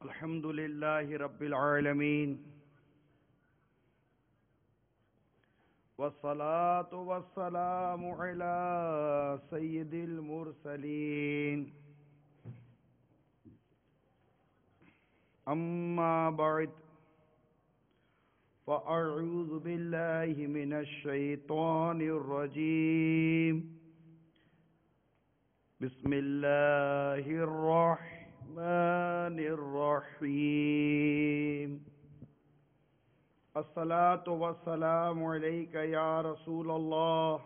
الحمد لله رب العالمين والصلاة والسلام على سيد المرسلين أما بعد فأعوذ بالله من الشيطان الرجيم بسم الله الرحمن الرحيم الصلاة والسلام عليك يا رسول الله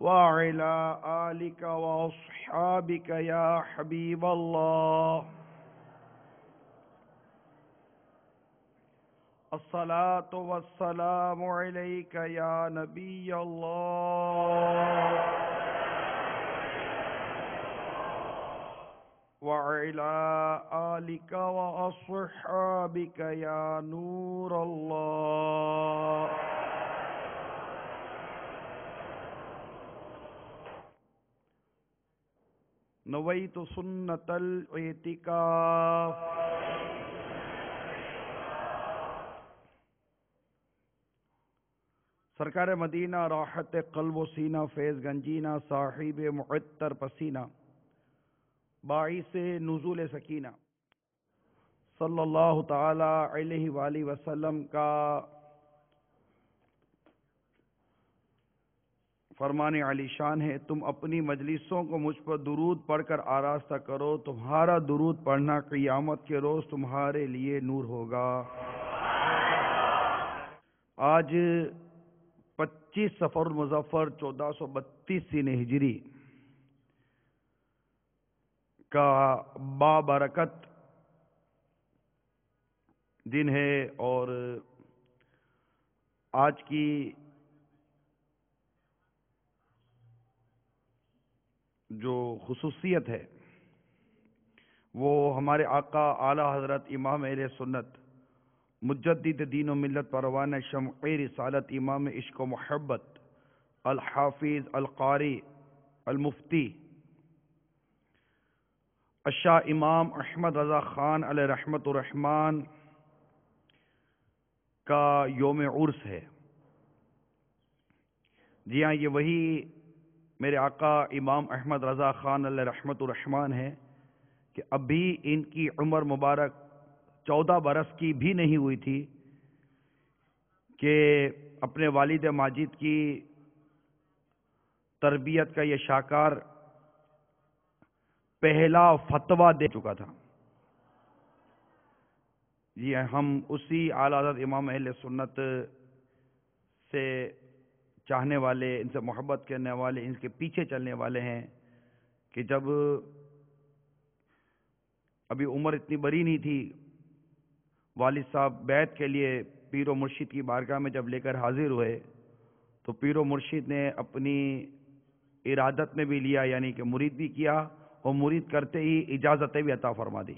وعلى آلك وأصحابك يا حبيب الله الصلاة والسلام عليك يا نبي الله وعلى آلك وأصحابك يا نور الله نويت سنة الاعتكاف سرکار مدینہ راحت قلب و سینہ فیض گنجینہ صاحب معطر پسینہ باعث نزول سکینہ صلی اللہ تعالی علیہ وآلہ وسلم کا فرمان علی شان ہے، تم اپنی مجلسوں کو مجھ پر درود پڑھ کر آراستہ کرو، تمہارا درود پڑھنا قیامت کے روز تمہارے لیے نور ہوگا۔ آج 25 صفر المظفر 1432 ہجری کا بابرکت دن ہے، اور آج کی جو خصوصیت ہے وہ ہمارے آقا اعلی حضرت امام اہل سنت مجدد دین و ملت پروانہ شمع رسالت امام عشق و محبت الحافظ القاری المفتی الشاہ امام احمد رضا خان علیہ رحمت الرحمن کا یوم عرس ہے۔ جی ہاں، یہ وہی میرے آقا امام احمد رضا خان علیہ رحمت الرحمن ہے کہ ابھی ان کی عمر مبارک 14 برس کی بھی نہیں ہوئی تھی کہ اپنے والد ماجد کی تربیت کا یہ شاہکار پہلا فتویٰ دے چکا تھا۔ جی ہم اسی اعلیٰ حضرت امام اہل سنت سے چاہنے والے، ان سے محبت کرنے والے، ان کے پیچھے چلنے والے ہیں کہ جب ابھی عمر اتنی بڑی نہیں تھی، والد صاحب بیعت کے لیے پیر و مرشد کی بارگاہ میں جب لے کر حاضر ہوئے تو پیر و مرشد نے اپنی ارادت میں بھی لیا، یعنی کہ مرید بھی کیا، اور مرید کرتے ہی اجازتیں بھی عطا فرما دی۔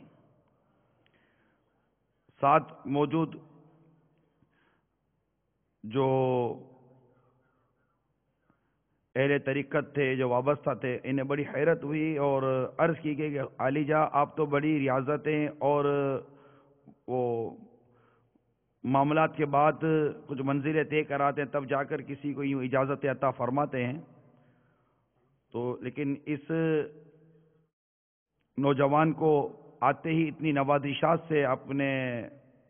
ساتھ موجود جو اہل طریقت تھے، جو وابستہ تھے، انہیں بڑی حیرت ہوئی اور عرض کی گئی کہ علی جا آپ تو بڑی ریاضتیں اور وہ معاملات کے بعد کچھ منزلیں طے کراتے ہیں، تب جا کر کسی کو یوں اجازت عطا فرماتے ہیں، تو لیکن اس نوجوان کو آتے ہی اتنی نوازشات سے اپنے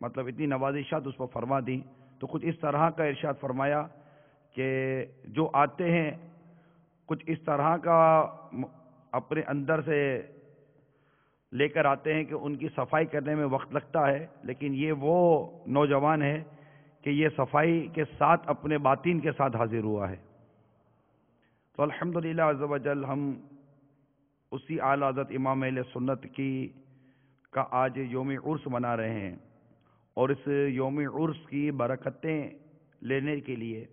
اتنی نوازشات اس پر فرما دی، تو کچھ اس طرح کا ارشاد فرمایا کہ جو آتے ہیں کچھ اس طرح کا اپنے اندر سے لے کر آتے ہیں کہ ان کی صفائی کرنے میں وقت لگتا ہے، لیکن یہ وہ نوجوان ہے کہ یہ صفائی کے ساتھ اپنے باطن کے ساتھ حاضر ہوا ہے۔ تو الحمدللہ عز و جل ہم اسی اعلیٰ حضرت امام اہل سنت کا آج یوم عرس منا رہے ہیں، اور اس یوم عرس کی برکتیں لینے کے لیے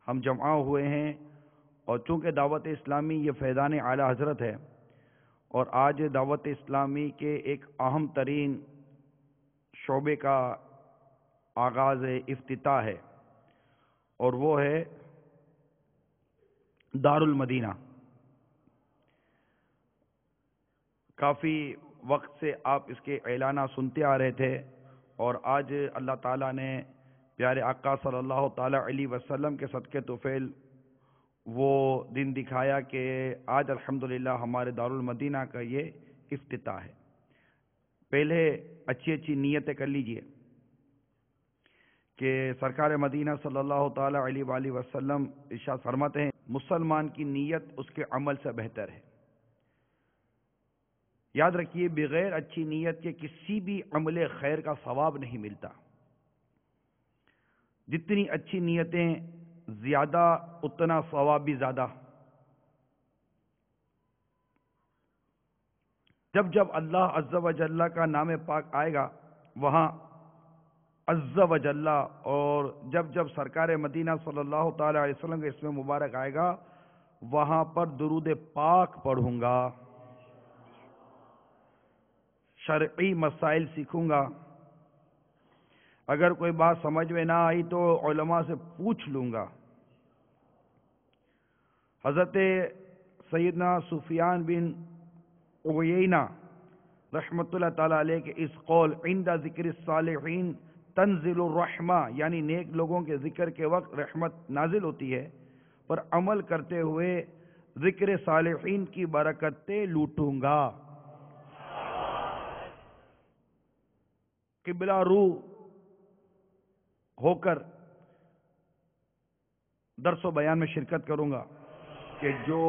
ہم جمع ہوئے ہیں، اور چونکہ دعوت اسلامی یہ فیضان اعلیٰ حضرت ہے، اور آج دعوت اسلامی کے ایک اہم ترین شعبے کا آغاز افتتاح ہے، اور وہ ہے دار المدینہ۔ کافی وقت سے آپ اس کے اعلانات سنتے آ رہے تھے، اور آج اللہ تعالیٰ نے پیارے آقا صلی اللہ تعالیٰ علیہ وسلم کے صدقے طفیل وہ دن دکھایا کہ آج الحمدللہ ہمارے دارالمدینہ کا یہ افتتاح ہے۔ پہلے اچھی اچھی نیتیں کر لیجئے کہ سرکار مدینہ صلی اللہ تعالیٰ علیہ وآلہ وسلم ارشاد فرماتے ہیں، مسلمان کی نیت اس کے عمل سے بہتر ہے۔ یاد رکھیے، بغیر اچھی نیت کے کسی بھی عمل خیر کا ثواب نہیں ملتا۔ جتنی اچھی نیتیں زیادہ، اتنا ثواب بھی زیادہ۔ جب جب اللہ عز و جل کا نام پاک آئے گا، وہاں عز و جل، اور جب جب سرکار مدینہ صلی اللہ تعالی علیہ وسلم کے اسم مبارک آئے گا، وہاں پر درود پاک پڑھوں گا، شرعی مسائل سیکھوں گا۔ اگر کوئی بات سمجھ میں نہ آئی تو علماء سے پوچھ لوں گا۔ حضرت سیدنا سفیان بن عیینہ رحمۃ اللہ تعالی علیہ کے اس قول، عند ذکر الصالحین تنزل الرحمہ، یعنی نیک لوگوں کے ذکر کے وقت رحمت نازل ہوتی ہے، پر عمل کرتے ہوئے ذکر صالحین کی برکتیں لوٹوں گا۔ قبلہ رو ہو کر درس و بیان میں شرکت کروں گا، کہ جو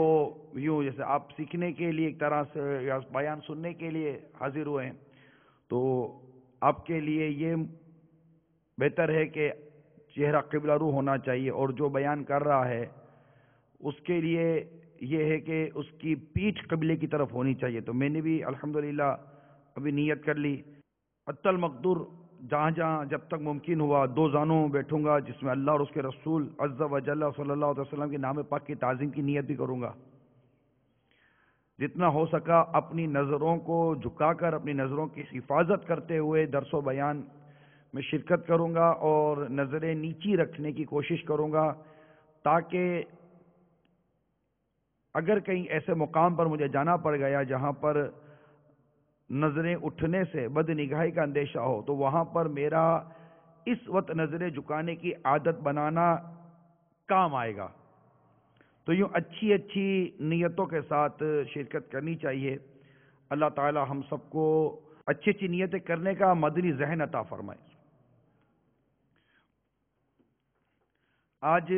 یوں جیسے آپ سیکھنے کے لیے ایک طرح سے یا بیان سننے کے لیے حاضر ہوئے ہیں، تو آپ کے لیے یہ بہتر ہے کہ چہرہ قبلہ رو ہونا چاہیے، اور جو بیان کر رہا ہے اس کے لیے یہ ہے کہ اس کی پیٹھ قبلے کی طرف ہونی چاہیے۔ تو میں نے بھی الحمدللہ ابھی نیت کر لی، حتی المقدور جہاں جہاں جب تک ممکن ہوا دو زانوں میں بیٹھوں گا، جس میں اللہ اور اس کے رسول عز و جل صلی اللہ علیہ وسلم کے نام پاک کی تعظیم کی نیت بھی کروں گا۔ جتنا ہو سکا اپنی نظروں کو جھکا کر، اپنی نظروں کی حفاظت کرتے ہوئے درس و بیان میں شرکت کروں گا، اور نظریں نیچی رکھنے کی کوشش کروں گا، تاکہ اگر کہیں ایسے مقام پر مجھے جانا پڑ گیا جہاں پر نظریں اٹھنے سے بد نگاہی کا اندیشہ ہو، تو وہاں پر میرا اس وقت نظریں جھکانے کی عادت بنانا کام آئے گا۔ تو یوں اچھی اچھی نیتوں کے ساتھ شرکت کرنی چاہیے۔ اللہ تعالی ہم سب کو اچھی اچھی نیتیں کرنے کا مدنی ذہن عطا فرمائے۔ آج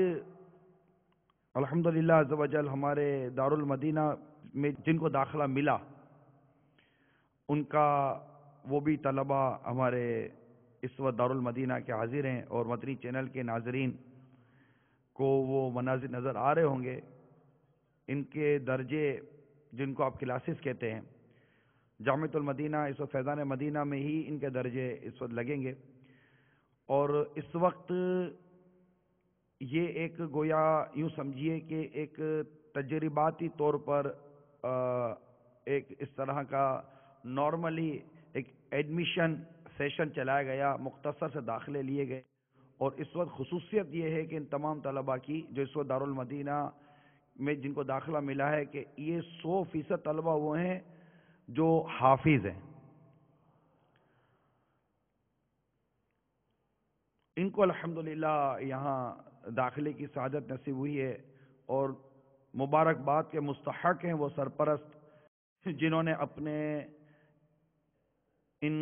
الحمدللہ عز و جل ہمارے دارالمدینہ میں جن کو داخلہ ملا، ان کا وہ بھی طلبہ ہمارے اس وقت دارالمدینہ کے حاضر ہیں، اور مدنی چینل کے ناظرین کو وہ مناظر نظر آ رہے ہوں گے۔ ان کے درجے جن کو آپ کلاسز کہتے ہیں، جامعۃ المدینہ اس وقت فیضان مدینہ میں ہی ان کے درجے اس وقت لگیں گے، اور اس وقت یہ ایک گویا یوں سمجھیے کہ ایک تجرباتی طور پر ایک اس طرح کا نارملی ایک ایڈمیشن سیشن چلایا گیا، مختصر سے داخلے لیے گئے، اور اس وقت خصوصیت یہ ہے کہ ان تمام طلباء کی جو اس وقت دارالمدینہ میں جن کو داخلہ ملا ہے، کہ یہ 100% طلباء وہ ہیں جو حافظ ہیں۔ ان کو الحمدللہ یہاں داخلے کی سعادت نصیب ہوئی ہے، اور مبارکباد کے مستحق ہیں وہ سرپرست جنہوں نے اپنے ان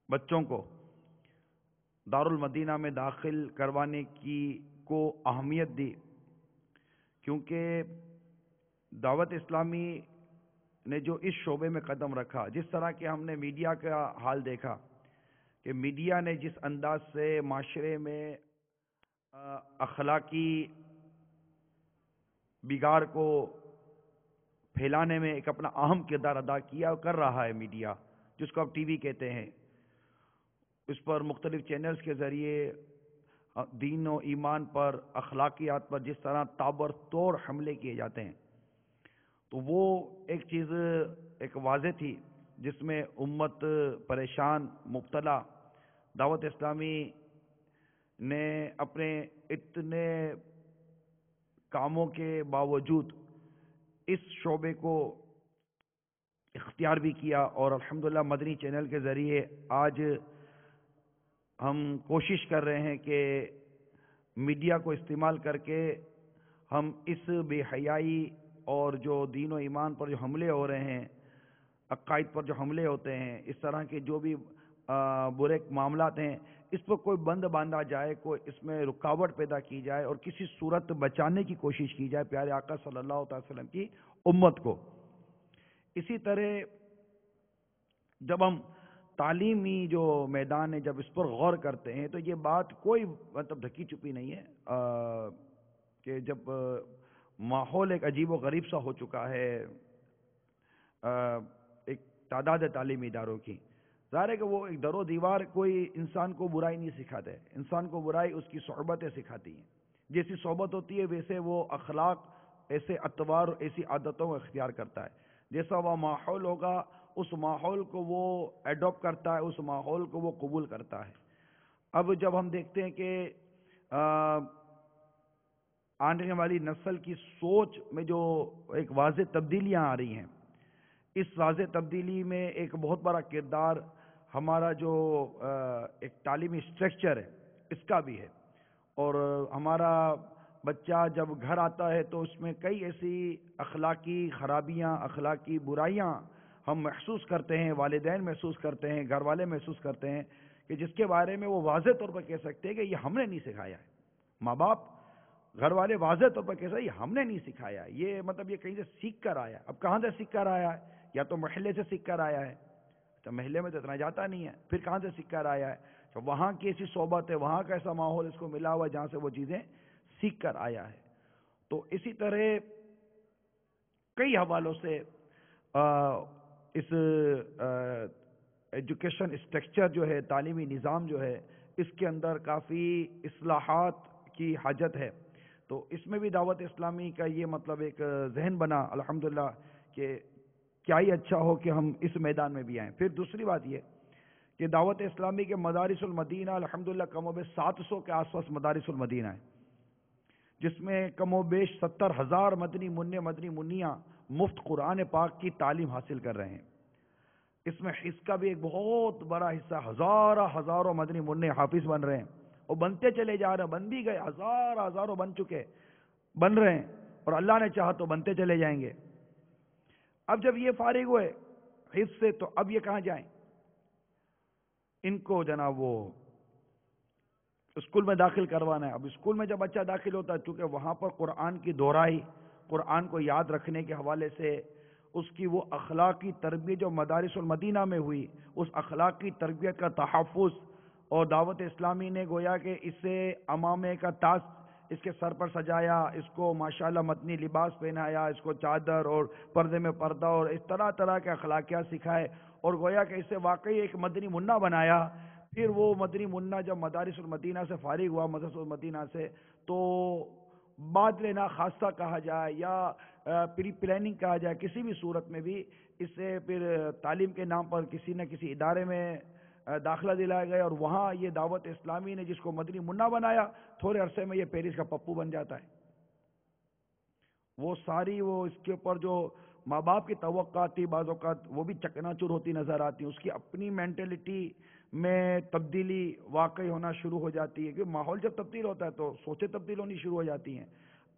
بچوں کو دارالمدینہ میں داخل کروانے کی کو اہمیت دی، کیونکہ دعوت اسلامی نے جو اس شعبے میں قدم رکھا، جس طرح کہ ہم نے میڈیا کا حال دیکھا کہ میڈیا نے جس انداز سے معاشرے میں اخلاقی بگاڑ کو پھیلانے میں ایک اپنا اہم کردار ادا کیا اور کر رہا ہے، میڈیا جس کو آپ ٹی وی کہتے ہیں، اس پر مختلف چینلز کے ذریعے دین و ایمان پر، اخلاقیات پر جس طرح تابڑتوڑ حملے کیے جاتے ہیں، تو وہ ایک چیز ایک واضح تھی جس میں امت پریشان مبتلا۔ دعوت اسلامی نے اپنے اتنے کاموں کے باوجود اس شعبے کو اختیار بھی کیا، اور الحمدللہ مدنی چینل کے ذریعے آج ہم کوشش کر رہے ہیں کہ میڈیا کو استعمال کر کے ہم اس بے حیائی اور جو دین و ایمان پر جو حملے ہو رہے ہیں، عقائد پر جو حملے ہوتے ہیں، اس طرح کے جو بھی برے معاملات ہیں، اس پر کوئی بند باندھا جائے، کوئی اس میں رکاوٹ پیدا کی جائے اور کسی صورت بچانے کی کوشش کی جائے پیارے آقا صلی اللہ علیہ وسلم کی امت کو۔ اسی طرح جب ہم تعلیمی جو میدان ہے جب اس پر غور کرتے ہیں تو یہ بات کوئی مطلب ڈھکی چھپی نہیں ہے کہ جب ماحول ایک عجیب و غریب سا ہو چکا ہے ایک تعداد تعلیمی اداروں کی، ظاہر ہے کہ وہ ایک در و دیوار کوئی انسان کو برائی نہیں سکھاتے، انسان کو برائی اس کی صحبتیں سکھاتی ہیں۔ جیسی صحبت ہوتی ہے ویسے وہ اخلاق، ایسے اطوار، ایسی عادتوں کو اختیار کرتا ہے۔ جیسا وہ ماحول ہوگا اس ماحول کو وہ ایڈاپٹ کرتا ہے، اس ماحول کو وہ قبول کرتا ہے۔ اب جب ہم دیکھتے ہیں کہ آنے والی نسل کی سوچ میں جو ایک واضح تبدیلیاں آ رہی ہیں، اس واضح تبدیلی میں ایک بہت بڑا کردار ہمارا جو ایک تعلیمی اسٹرکچر ہے اس کا بھی ہے، اور ہمارا بچہ جب گھر آتا ہے تو اس میں کئی ایسی اخلاقی خرابیاں، اخلاقی برائیاں ہم محسوس کرتے ہیں، والدین محسوس کرتے ہیں، گھر والے محسوس کرتے ہیں کہ جس کے بارے میں وہ واضح طور پر کہہ سکتے ہیں کہ یہ ہم نے نہیں سکھایا ہے۔ ماں باپ، گھر والے واضح طور پر کہہ سکتے ہیں یہ ہم نے نہیں سکھایا ہے، یہ مطلب یہ کہیں سے سیکھ کر آیا ہے۔ اب کہاں سے سیکھ کر آیا ہے؟ یا تو محلے سے سیکھ کر آیا ہے، تو محلے میں تو اتنا جاتا نہیں ہے، پھر کہاں سے سیکھ کر آیا ہے؟ تو وہاں کی ایسی صحبت ہے، وہاں کا ایسا ماحول اس کو ملا ہوا ہے جہاں سے وہ چیزیں سیکھ کر آیا ہے۔ تو اسی طرح کئی حوالوں سے اس ایجوکیشن اسٹرکچر جو ہے، تعلیمی نظام جو ہے، اس کے اندر کافی اصلاحات کی حاجت ہے۔ تو اس میں بھی دعوت اسلامی کا یہ مطلب ایک ذہن بنا الحمدللہ کہ کیا ہی اچھا ہو کہ ہم اس میدان میں بھی آئیں۔ پھر دوسری بات یہ کہ دعوت اسلامی کے مدارس المدینہ الحمدللہ کم و بیش 700 کے آس پاس مدارس المدینہ ہیں، جس میں کم و بیش 70,000 مدنی منع مدنی منیاں مفت قرآن پاک کی تعلیم حاصل کر رہے ہیں۔ اس میں اس کا بھی ایک بہت بڑا حصہ، ہزاروں مدنی منع حافظ بن رہے ہیں، اور بنتے چلے جا رہے ہیں، بن بھی گئے، ہزاروں بن چکے، بن رہے ہیں، اور اللہ نے چاہا تو بنتے چلے جائیں گے۔ اب جب یہ فارغ ہوئے حفظ سے تو اب یہ کہاں جائیں؟ ان کو جناب وہ اسکول میں داخل کروانا ہے۔ اب اسکول میں جب بچہ داخل ہوتا ہے، چونکہ وہاں پر قرآن کی دہرائی، قرآن کو یاد رکھنے کے حوالے سے اس کی وہ اخلاقی تربیت جو مدارس المدینہ میں ہوئی، اس اخلاقی تربیت کا تحفظ، اور دعوت اسلامی نے گویا کہ اسے امامے کا تاج اس کے سر پر سجایا، اس کو ماشاءاللہ مدنی لباس پہنایا، اس کو چادر اور پردے میں پردہ اور اس طرح کے اخلاقیات سکھائے، اور گویا کہ اسے واقعی ایک مدنی منع بنایا۔ پھر وہ مدنی منع جب مدارس المدینہ سے فارغ ہوا، مدرسہ المدینہ سے، تو بعد لینا خاصہ کہا جائے یا پری پلاننگ کہا جائے، کسی بھی صورت میں بھی اسے پھر تعلیم کے نام پر کسی نہ کسی ادارے میں داخلہ دلایا گیا، اور وہاں یہ دعوت اسلامی نے جس کو مدنی منع بنایا، تھوڑے عرصے میں یہ پیرس کا پپو بن جاتا ہے۔ وہ ساری وہ اس کے اوپر جو ماں باپ کی توقعات تھی بعض اوقات وہ بھی چکناچور ہوتی نظر آتی ہیں، اس کی اپنی مینٹلٹی میں تبدیلی واقعی ہونا شروع ہو جاتی ہے، کیونکہ ماحول جب تبدیل ہوتا ہے تو سوچیں تبدیل ہونی شروع ہو جاتی ہیں۔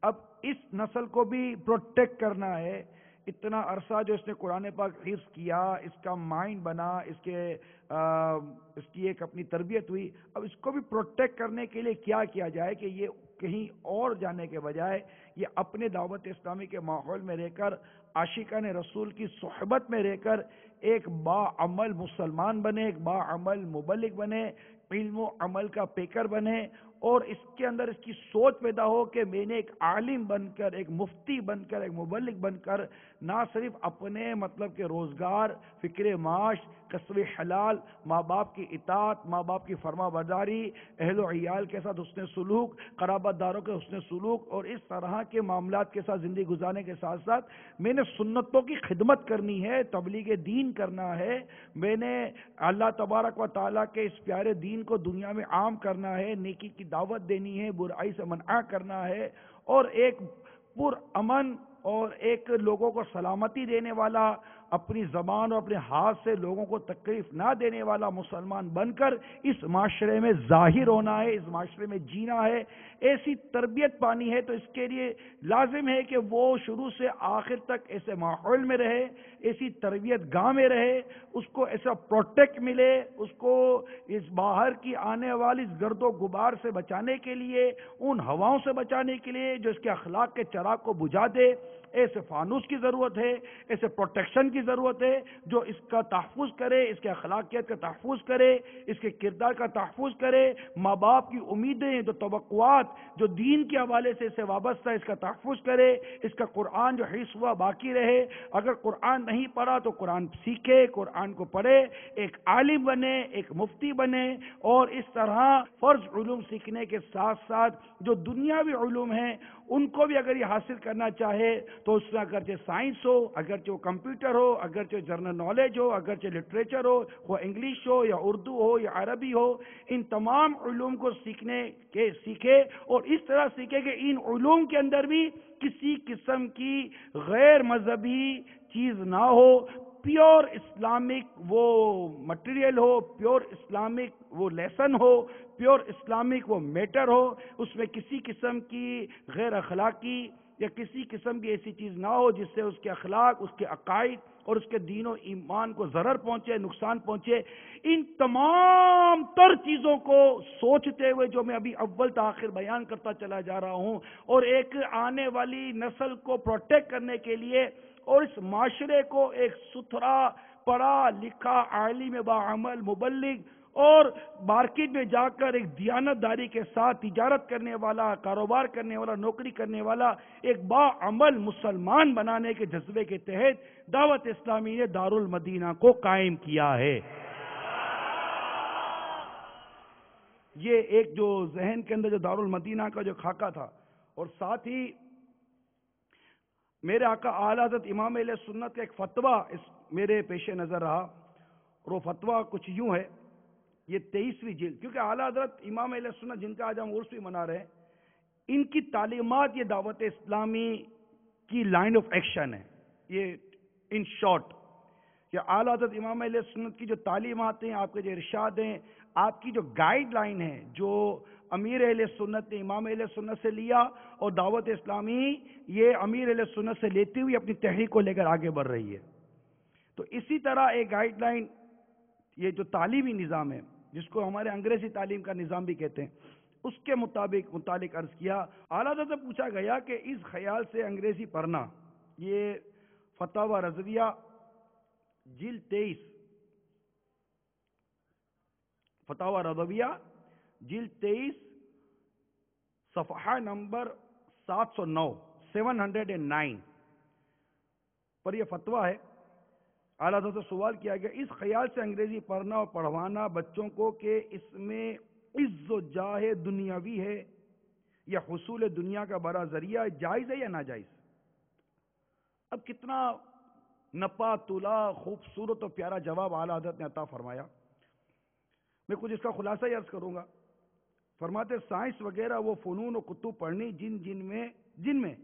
اب اس نسل کو بھی پروٹیکٹ کرنا ہے، اتنا عرصہ جو اس نے قرآن پاک حفظ کیا، اس کا مائنڈ بنا، اس کی ایک اپنی تربیت ہوئی، اب اس کو بھی پروٹیکٹ کرنے کے لیے کیا کیا جائے کہ یہ کہیں اور جانے کے بجائے یہ اپنے دعوت اسلامی کے ماحول میں رہ کر، عاشقان رسول کی صحبت میں رہ کر ایک باعمل مسلمان بنے، ایک باعمل مبلغ بنے، علم و عمل کا پیکر بنے، اور اس کے اندر اس کی سوچ پیدا ہو کہ میں نے ایک عالم بن کر، ایک مفتی بن کر، ایک مبلغ بن کر نہ صرف اپنے مطلب کہ روزگار، فکر معاش، کسب حلال، ماں باپ کی اطاعت، ماں باپ کی فرما برداری، اہل و عیال کے ساتھ حسن سلوک، قرابت داروں کے حسن سلوک اور اس طرح کے معاملات کے ساتھ زندگی گزارنے کے ساتھ ساتھ میں نے سنتوں کی خدمت کرنی ہے، تبلیغ دین کرنا ہے، میں نے اللہ تبارک و تعالیٰ کے اس پیارے دین کو دنیا میں عام کرنا ہے، نیکی کی دعوت دینی ہے، برائی سے منع کرنا ہے، اور ایک پر امن اور ایک لوگوں کو سلامتی دینے والا اپنی زبان اور اپنے ہاتھ سے لوگوں کو تکلیف نہ دینے والا مسلمان بن کر اس معاشرے میں ظاہر ہونا ہے، اس معاشرے میں جینا ہے، ایسی تربیت پانی ہے، تو اس کے لیے لازم ہے کہ وہ شروع سے آخر تک ایسے ماحول میں رہے، ایسی تربیت گاہ میں رہے، اس کو ایسا پروٹیکٹ ملے، اس کو اس باہر کی آنے والی اس گرد و غبار سے بچانے کے لیے، ان ہواؤں سے بچانے کے لیے جو اس کے اخلاق کے چراغ کو بجھا دے، ایسے فانوس کی ضرورت ہے، ایسے پروٹیکشن کی ضرورت ہے جو اس کا تحفظ کرے، اس کے اخلاقیات کا تحفظ کرے، اس کے کردار کا تحفظ کرے، ماں باپ کی امیدیں جو توقعات جو دین کے حوالے سے اسے وابستہ اس کا تحفظ کرے، اس کا قرآن جو حفظ ہوا باقی رہے، اگر قرآن نہیں پڑھا تو قرآن سیکھے، قرآن کو پڑھے، ایک عالم بنے، ایک مفتی بنے، اور اس طرح فرض علوم سیکھنے کے ساتھ ساتھ جو دنیاوی علوم ہیں ان کو بھی اگر یہ حاصل کرنا چاہے تو اس میں اگرچہ سائنس ہو، اگرچہ وہ کمپیوٹر ہو، اگرچہ جنرل نالج ہو، اگرچہ لٹریچر ہو، وہ انگلش ہو یا اردو ہو یا عربی ہو، ان تمام علوم کو سیکھے، اور اس طرح سیکھے کہ ان علوم کے اندر بھی کسی قسم کی غیر مذہبی چیز نہ ہو، پیور اسلامک وہ مٹیریل ہو، پیور اسلامک وہ لیسن ہو، پیور اسلامک وہ میٹر ہو، اس میں کسی قسم کی غیر اخلاقی یا کسی قسم کی ایسی چیز نہ ہو جس سے اس کے اخلاق، اس کے عقائد اور اس کے دین و ایمان کو ضرر پہنچے، نقصان پہنچے۔ ان تمام تر چیزوں کو سوچتے ہوئے جو میں ابھی اول تاخیر بیان کرتا چلا جا رہا ہوں، اور ایک آنے والی نسل کو پروٹیکٹ کرنے کے لیے اور اس معاشرے کو ایک ستھرا پڑھا لکھا عالم باعمل مبلغ اور مارکیٹ میں جا کر ایک دیانت داری کے ساتھ تجارت کرنے والا، کاروبار کرنے والا، نوکری کرنے والا ایک باعمل مسلمان بنانے کے جذبے کے تحت دعوت اسلامی نے دارالمدینہ کو قائم کیا ہے۔ یہ ایک جو ذہن کے اندر جو دارالمدینہ کا جو خاکہ تھا، اور ساتھ ہی میرے آقا اعلیٰ حضرت امام اہل سنت کا ایک فتویٰ اس میرے پیش نظر رہا، اور وہ فتویٰ کچھ یوں ہے، یہ 23ویں جلد، کیونکہ اعلیٰ حضرت امام اہل سنت جن کا آج ہم عرس بھی منا رہے ہیں، ان کی تعلیمات یہ دعوت اسلامی کی لائن آف ایکشن ہے۔ یہ ان شارٹ کہ اعلیٰ حضرت امام اہل سنت کی جو تعلیمات ہیں، آپ کے جو ارشاد ہیں، آپ کی جو گائیڈ لائن ہے، جو امیر اہل سنت نے امام اہل سنت سے لیا، اور دعوت اسلامی یہ امیر اہل سنت سے لیتی ہوئی اپنی تحریک کو لے کر آگے بڑھ رہی ہے۔ تو اسی طرح ایک گائیڈ لائن، یہ جو تعلیمی نظام ہے جس کو ہمارے انگریزی تعلیم کا نظام بھی کہتے ہیں، اس کے متعلق عرض کیا۔ اعلیٰ حضرت سے پوچھا گیا کہ اس خیال سے انگریزی پڑھنا، یہ فتاوی رضویہ جلد 23، فتاوی رضویہ جلد 23 صفحہ نمبر 709 پر یہ فتویٰ ہے۔ اعلیٰ حضرت سے سوال کیا گیا، اس خیال سے انگریزی پڑھنا اور پڑھوانا بچوں کو کہ اس میں عز و جاہ دنیاوی ہے یا حصول دنیا کا بڑا ذریعہ، جائز ہے یا ناجائز؟ اب کتنا نپا تلا خوبصورت اور پیارا جواب اعلیٰ حضرت نے عطا فرمایا۔ میں کچھ اس کا خلاصہ ہی عرض کروں گا۔ فرماتے سائنس وغیرہ وہ فنون و کتب پڑھنی جن میں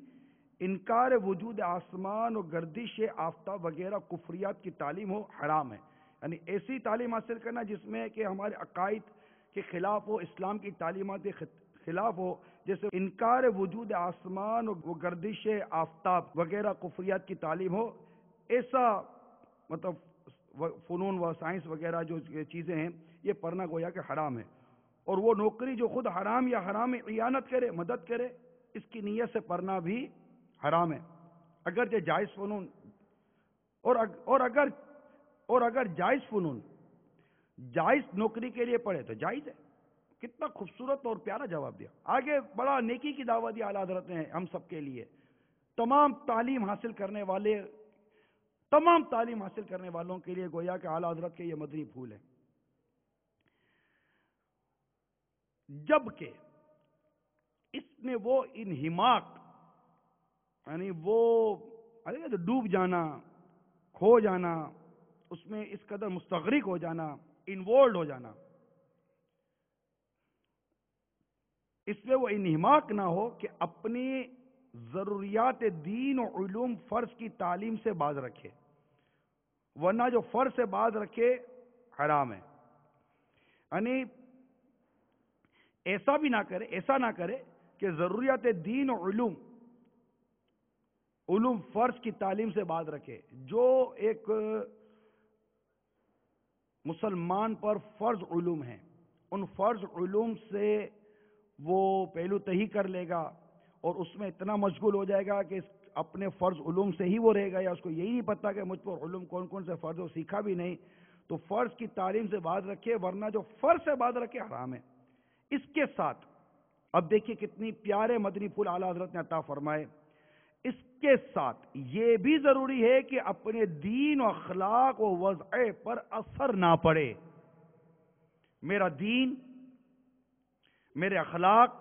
انکار وجود آسمان و گردش آفتاب وغیرہ کفریات کی تعلیم ہو، حرام ہے۔ یعنی ایسی تعلیم حاصل کرنا جس میں کہ ہمارے عقائد کے خلاف ہو، اسلام کی تعلیمات کے خلاف ہو، جیسے انکار وجود آسمان و گردش آفتاب وغیرہ کفریات کی تعلیم ہو، ایسا مطلب فنون و سائنس وغیرہ جو چیزیں ہیں یہ پڑھنا گویا کہ حرام ہے۔ اور وہ نوکری جو خود حرام یا حرام اعانت کرے، مدد کرے، اس کی نیت سے پڑھنا بھی حرام ہے، اگرچہ جائز فنون اور اگر جائز فنون جائز نوکری کے لیے پڑھے تو جائز ہے۔ کتنا خوبصورت اور پیارا جواب دیا۔ آگے بڑا نیکی کی دعوت دی اعلیٰ حضرت نے ہم سب کے لیے، تمام تعلیم حاصل کرنے والوں کے لیے گویا کہ اعلیٰ حضرت کے یہ مدنی پھول ہے۔ جبکہ اس میں وہ انہماک، یعنی وہ ڈوب جانا، کھو جانا، اس میں اس قدر مستغرق ہو جانا، انوالوڈ ہو جانا، اس میں وہ انہماک نہ ہو کہ اپنی ضروریات دین و علوم فرض کی تعلیم سے باز رکھے، ورنہ جو فرض سے باز رکھے حرام ہے. یعنی ایسا نہ کرے کہ ضروریات دین و علوم فرض کی تعلیم سے باز رکھے. جو ایک مسلمان پر فرض علوم ہیں ان فرض علوم سے وہ پہلو تہی کر لے گا اور اس میں اتنا مشغول ہو جائے گا کہ اپنے فرض علوم سے ہی وہ رہے گا، یا اس کو یہی نہیں پتا کہ مجھ پر علوم کون کون سے فرض ہو، سیکھا بھی نہیں. تو فرض کی تعلیم سے باز رکھے، ورنہ جو فرض سے باز رکھے حرام ہے. اس کے ساتھ اب دیکھیے کتنی پیارے مدنی پھول اعلیٰ حضرت نے عطا فرمائے. اس کے ساتھ یہ بھی ضروری ہے کہ اپنے دین و اخلاق و وضع پر اثر نہ پڑے. میرا دین، میرے اخلاق،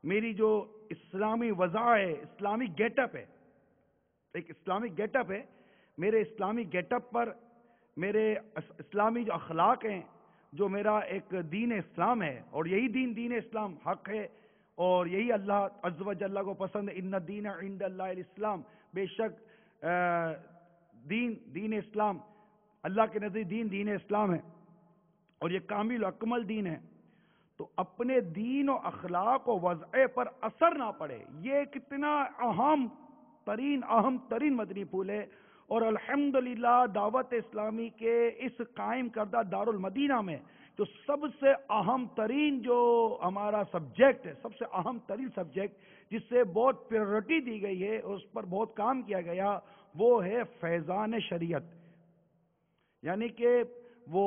میری جو اسلامی وضع ہے، اسلامی گیٹ اپ ہے، ایک اسلامی گیٹ اپ ہے، میرے اسلامی گیٹ اپ پر میرے اسلامی جو اخلاق ہیں، جو میرا ایک دین اسلام ہے، اور یہی دین اسلام حق ہے، اور یہی اللہ عز و جل کو پسند ہے. ان الدین عند اللہ الاسلام، بے شک دین اسلام اللہ کے نزدیک دین اسلام ہے، اور یہ کامل و اکمل دین ہے. تو اپنے دین و اخلاق و وضع پر اثر نہ پڑے، یہ کتنا اہم ترین مدنی پھول ہے. اور الحمدللہ دعوت اسلامی کے اس قائم کردہ دارالمدینہ میں جو سب سے اہم ترین جو ہمارا سبجیکٹ ہے، سب سے اہم ترین سبجیکٹ جس سے بہت پریورٹی دی گئی ہے، اس پر بہت کام کیا گیا، وہ ہے فیضان شریعت. یعنی کہ وہ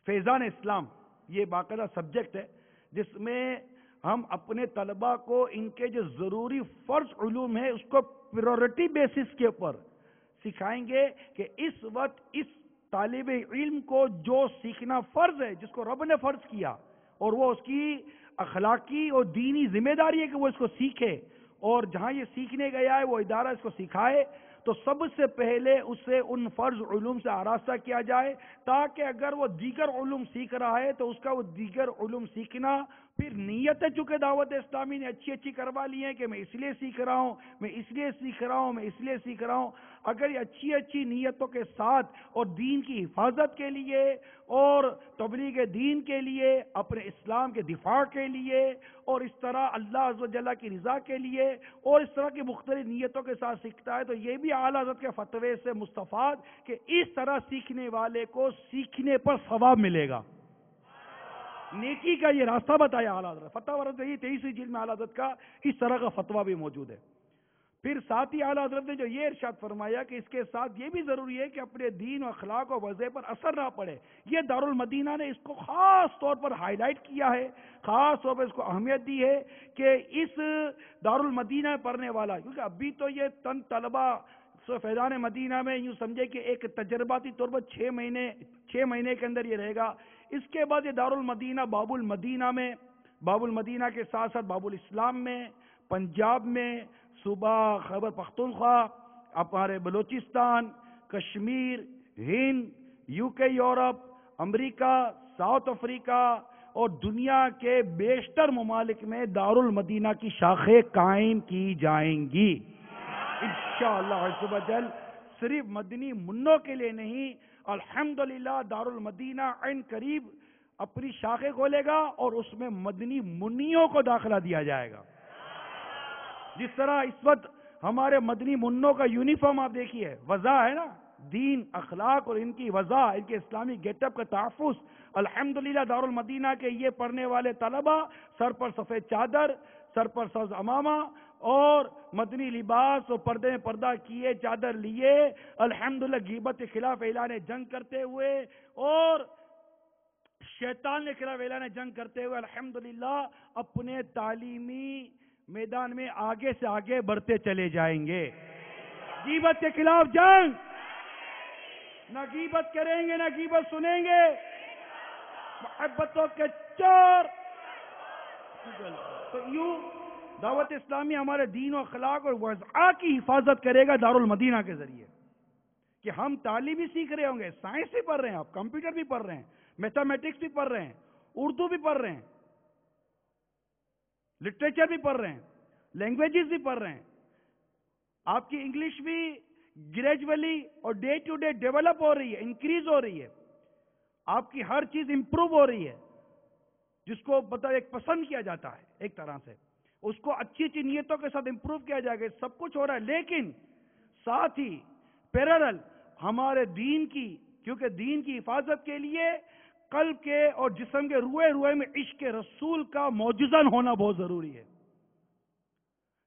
فیضان اسلام، یہ باقاعدہ سبجیکٹ ہے جس میں ہم اپنے طلباء کو ان کے جو ضروری فرض علوم ہے اس کو پریورٹی بیسس کے اوپر سکھائیں گے کہ اس وقت اس طالب علم کو جو سیکھنا فرض ہے، جس کو رب نے فرض کیا، اور وہ اس کی اخلاقی اور دینی ذمہ داری ہے کہ وہ اس کو سیکھے، اور جہاں یہ سیکھنے گیا ہے وہ ادارہ اس کو سکھائے. تو سب سے پہلے اسے ان فرض علوم سے آراستہ کیا جائے، تاکہ اگر وہ دیگر علوم سیکھ رہا ہے تو اس کا وہ دیگر علوم سیکھنا پھر نیت ہے. چونکہ دعوت اسلامی نے اچھی کروا لی ہیں کہ میں اس لیے سیکھ رہا ہوں، میں اس لیے سیکھ رہا ہوں. اگر یہ اچھی نیتوں کے ساتھ اور دین کی حفاظت کے لیے اور تبلیغ دین کے لیے، اپنے اسلام کے دفاع کے لیے، اور اس طرح اللہ عز و جل کی رضا کے لیے، اور اس طرح کی مختلف نیتوں کے ساتھ سیکھتا ہے، تو یہ بھی اعلیٰ حضرت کے فتوے سے مستفاد کہ اس طرح سیکھنے والے کو سیکھنے پر ثواب ملے گا. نیکی کا یہ راستہ بتایا اعلیٰ حضرت. فتح ورد یہ 23ویں جلد میں اعلیٰ حضرت کا اس طرح کا فتویٰ بھی موجود ہے. پھر ساتھ ہی اعلیٰ حضرت نے جو یہ ارشاد فرمایا کہ اس کے ساتھ یہ بھی ضروری ہے کہ اپنے دین و اخلاق و وضع پر اثر نہ پڑے. یہ دارالمدینہ نے اس کو خاص طور پر ہائی لائٹ کیا ہے، خاص طور پر اس کو اہمیت دی ہے کہ اس دارالمدینہ میں پڑھنے والا، کیونکہ ابھی تو یہ طلبہ فیضان مدینہ میں یوں سمجھے کہ ایک تجرباتی طور پر 6 مہینے کے اندر یہ رہے گا. اس کے بعد یہ دارالمدینہ باب المدینہ کے ساتھ ساتھ باب الاسلام میں، پنجاب میں، صوبہ خیبر پختونخوا، ہمارے بلوچستان، کشمیر، ہند، UK، یورپ، امریکہ، ساؤتھ افریقہ اور دنیا کے بیشتر ممالک میں دارالمدینہ کی شاخیں قائم کی جائیں گی انشاءاللہ عز و جل. صرف مدنی منوں کے لیے نہیں، الحمدللہ دارالمدینہ عین قریب اپنی شاخیں کھولے گا اور اس میں مدنی منیوں کو داخلہ دیا جائے گا. جس طرح اس وقت ہمارے مدنی منوں کا یونیفارم آپ دیکھیے، وضع ہے نا، دین، اخلاق اور ان کی وضع، ان کے اسلامی گیٹ اپ کا تحفظ. الحمدللہ دارالمدینہ کے یہ پڑھنے والے طلبہ سر پر سفید چادر، سر پر سبز امامہ اور مدنی لباس اور پردے میں پردہ کیے، چادر لیے، الحمدللہ غیبت کے خلاف اعلان جنگ کرتے ہوئے اور شیطان کے خلاف اعلان جنگ کرتے ہوئے الحمدللہ اپنے تعلیمی میدان میں آگے سے آگے بڑھتے چلے جائیں گے. غیبت کے خلاف جنگ، نہ غیبت کریں گے نہ غیبت سنیں گے، محبتوں کے چور. تو یوں دعوت اسلامی ہمارے دین و اخلاق اور وضع کی حفاظت کرے گا دارالمدینہ کے ذریعے، کہ ہم تعلیم بھی سیکھ رہے ہوں گے، سائنس بھی پڑھ رہے ہیں، آپ کمپیوٹر بھی پڑھ رہے ہیں، میتھمیٹکس بھی پڑھ رہے ہیں، اردو بھی پڑھ رہے ہیں، لٹریچر بھی پڑھ رہے ہیں، لینگویجز بھی پڑھ رہے ہیں. آپ کی انگلش بھی گریجولی اور ڈے ٹو ڈے ڈیولپ ہو رہی ہے، انکریز ہو رہی ہے، آپ کی ہر چیز امپروو ہو رہی ہے، جس کو ایک پسند کیا جاتا ہے ایک طرح سے، اس کو اچھی اچھی نیتوں کے ساتھ امپروو کیا جائے گا، سب کچھ ہو رہا ہے، لیکن ساتھ ہی پیرالل ہمارے دین کی، کیونکہ دین کی حفاظت کے لیے قلب کے اور جسم کے روئے روئے میں عشق رسول کا موجزن ہونا بہت ضروری ہے۔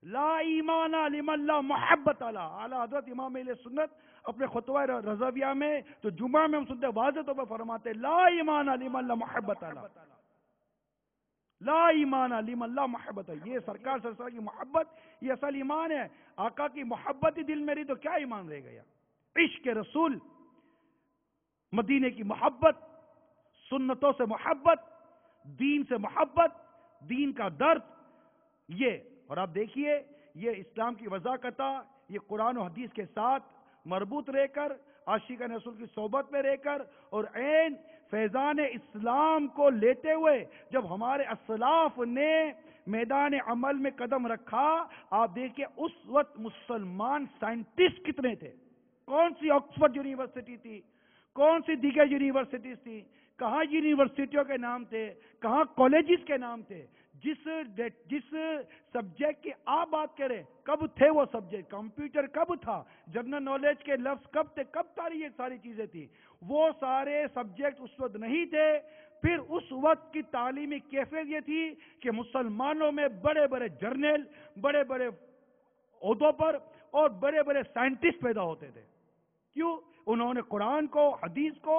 لا ایمان لمن لا محبت علی، اعلیٰ حضرت امام اہل سنت اپنے خطبہ رضویہ میں جو جمعہ میں ہم سنتے واضح طور پر فرماتے لا ایمان لمن لا محبت علی، لا ایمان لمن لا محبت علی، یہ سرکار صلی اللہ علیہ وسلم کی محبت یہ اصل ایمان ہے، آقا کی محبت ہی دل میں رہی تو کیا ایمان رہے گا یار؟ عشق رسول، مدینے کی محبت، سنتوں سے محبت، دین سے محبت، دین کا درد، یہ اور آپ دیکھیے یہ اسلام کی وضاحت، یہ قرآن و حدیث کے ساتھ مربوط رہ کر، عاشقان رسول کی صحبت میں رہ کر اور عین فیضان اسلام کو لیتے ہوئے جب ہمارے اسلاف نے میدان عمل میں قدم رکھا، آپ دیکھیے اس وقت مسلمان سائنٹسٹ کتنے تھے، کون سی آکسفورڈ یونیورسٹی تھی، کون سی دیگر یونیورسٹیز تھی، کہاں یونیورسٹیوں کے نام تھے، کہاں کالجز کے نام تھے، جس سبجیکٹ کی آپ بات کریں کب تھے وہ سبجیکٹ، کمپیوٹر کب تھا، جنرل نالج کے لفظ کب تھے، کب تاری یہ ساری چیزیں تھی، وہ سارے سبجیکٹ اس وقت نہیں تھے۔ پھر اس وقت کی تعلیمی کیفیت یہ تھی کہ مسلمانوں میں بڑے بڑے جرنیل، بڑے بڑے عہدوں پر اور بڑے بڑے سائنٹسٹ پیدا ہوتے تھے، کیوں؟ انہوں نے قرآن کو، حدیث کو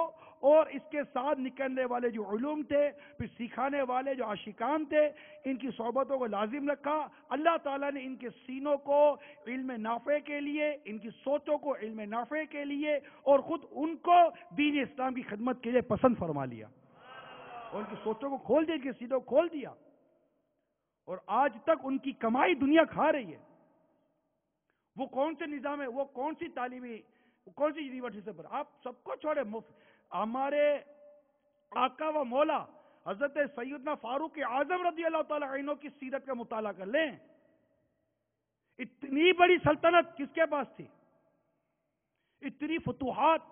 اور اس کے ساتھ نکلنے والے جو علوم تھے، پھر سکھانے والے جو عاشقان تھے، ان کی صحبتوں کو لازم رکھا۔ اللہ تعالیٰ نے ان کے سینوں کو علم نافع کے لیے، ان کی سوچوں کو علم نافع کے لیے اور خود ان کو دین اسلام کی خدمت کے لیے پسند فرما لیا، اور ان کی سوچوں کو کھول دیا، ان کے سینوں کو کھول دیا، اور آج تک ان کی کمائی دنیا کھا رہی ہے۔ وہ کون سے نظام ہے، وہ کون سی تعلیمی، کون سی یونیورسٹی سے پر، آپ سب کو چھوڑے، ہمارے آقا و مولا حضرت سیدنا فاروق اعظم رضی اللہ تعالی عنہ کی سیرت کا مطالعہ کر لیں، اتنی بڑی سلطنت کس کے پاس تھی، اتنی فتوحات،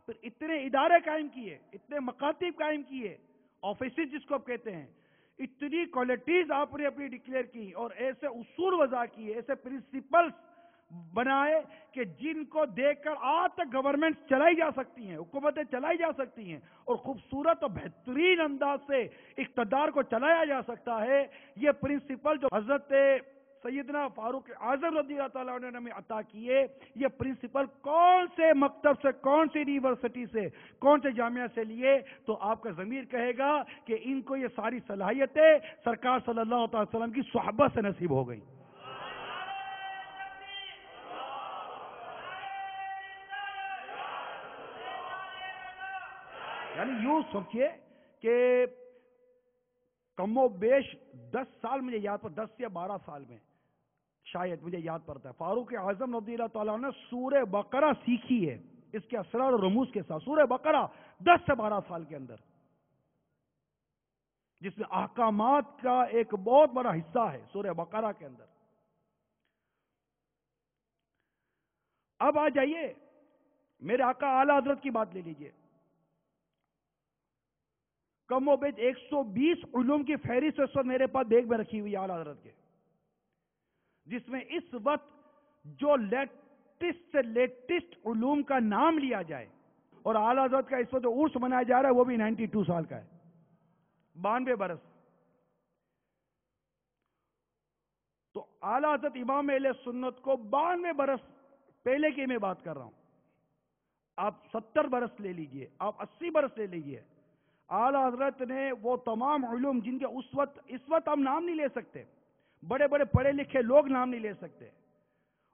پھر اتنے ادارے قائم کیے، اتنے مکاتب قائم کیے، آفیسز جس کو آپ کہتے ہیں، اتنی کوالٹیز آپ نے اپنی ڈکلیئر کی اور ایسے اصول وضع کیے، ایسے پرنسپلز بنائے کہ جن کو دیکھ کر آج تک گورنمنٹ چلائی جا سکتی ہیں، حکومتیں چلائی جا سکتی ہیں، اور خوبصورت اور بہترین انداز سے اقتدار کو چلایا جا سکتا ہے۔ یہ پرنسپل جو حضرت سیدنا فاروق اعظم رضی اللہ تعالیٰ عنہ نے ہمیں عطا کیے، یہ پرنسپل کون سے مکتب سے، کون سی یونیورسٹی سے، کون سے جامعہ سے لیے، تو آپ کا ضمیر کہے گا کہ ان کو یہ ساری صلاحیتیں سرکار صلی اللہ علیہ وسلم کی صحبت سے نصیب ہو گئی۔ یعنی یوں سوچئے کہ کم و بیش 10 سال مجھے یاد پر، 10 یا 12 سال میں شاید مجھے یاد پڑتا ہے، فاروق اعظم رضی اللہ تعالیٰ نے سورہ بقرہ سیکھی ہے اس کے اسرار اور رموز کے ساتھ، سورہ بقرہ 10 سے 12 سال کے اندر، جس میں احکامات کا ایک بہت بڑا حصہ ہے سورہ بقرہ کے اندر۔ اب آ جائیے میرے آقا اعلیٰ حضرت کی بات لے لیجئے، کم و بیش 120 علوم کی فہرست اس وقت میرے پاس بیگ میں رکھی ہوئی ہے اعلیٰ حضرت کے، جس میں اس وقت جو لیٹسٹ سے لیٹسٹ علوم کا نام لیا جائے، اور اعلیٰ حضرت کا اس وقت جو عرس منایا جا رہا ہے وہ بھی 92 سال کا ہے، 92 برس۔ تو اعلیٰ حضرت امام اہل سنت کو 92 برس پہلے کی میں بات کر رہا ہوں، آپ 70 برس لے لیجئے، آپ 80 برس لے لیجئے، اعلیٰ حضرت نے وہ تمام علوم جن کے اس وقت ہم نام نہیں لے سکتے، بڑے بڑے پڑھے لکھے لوگ نام نہیں لے سکتے،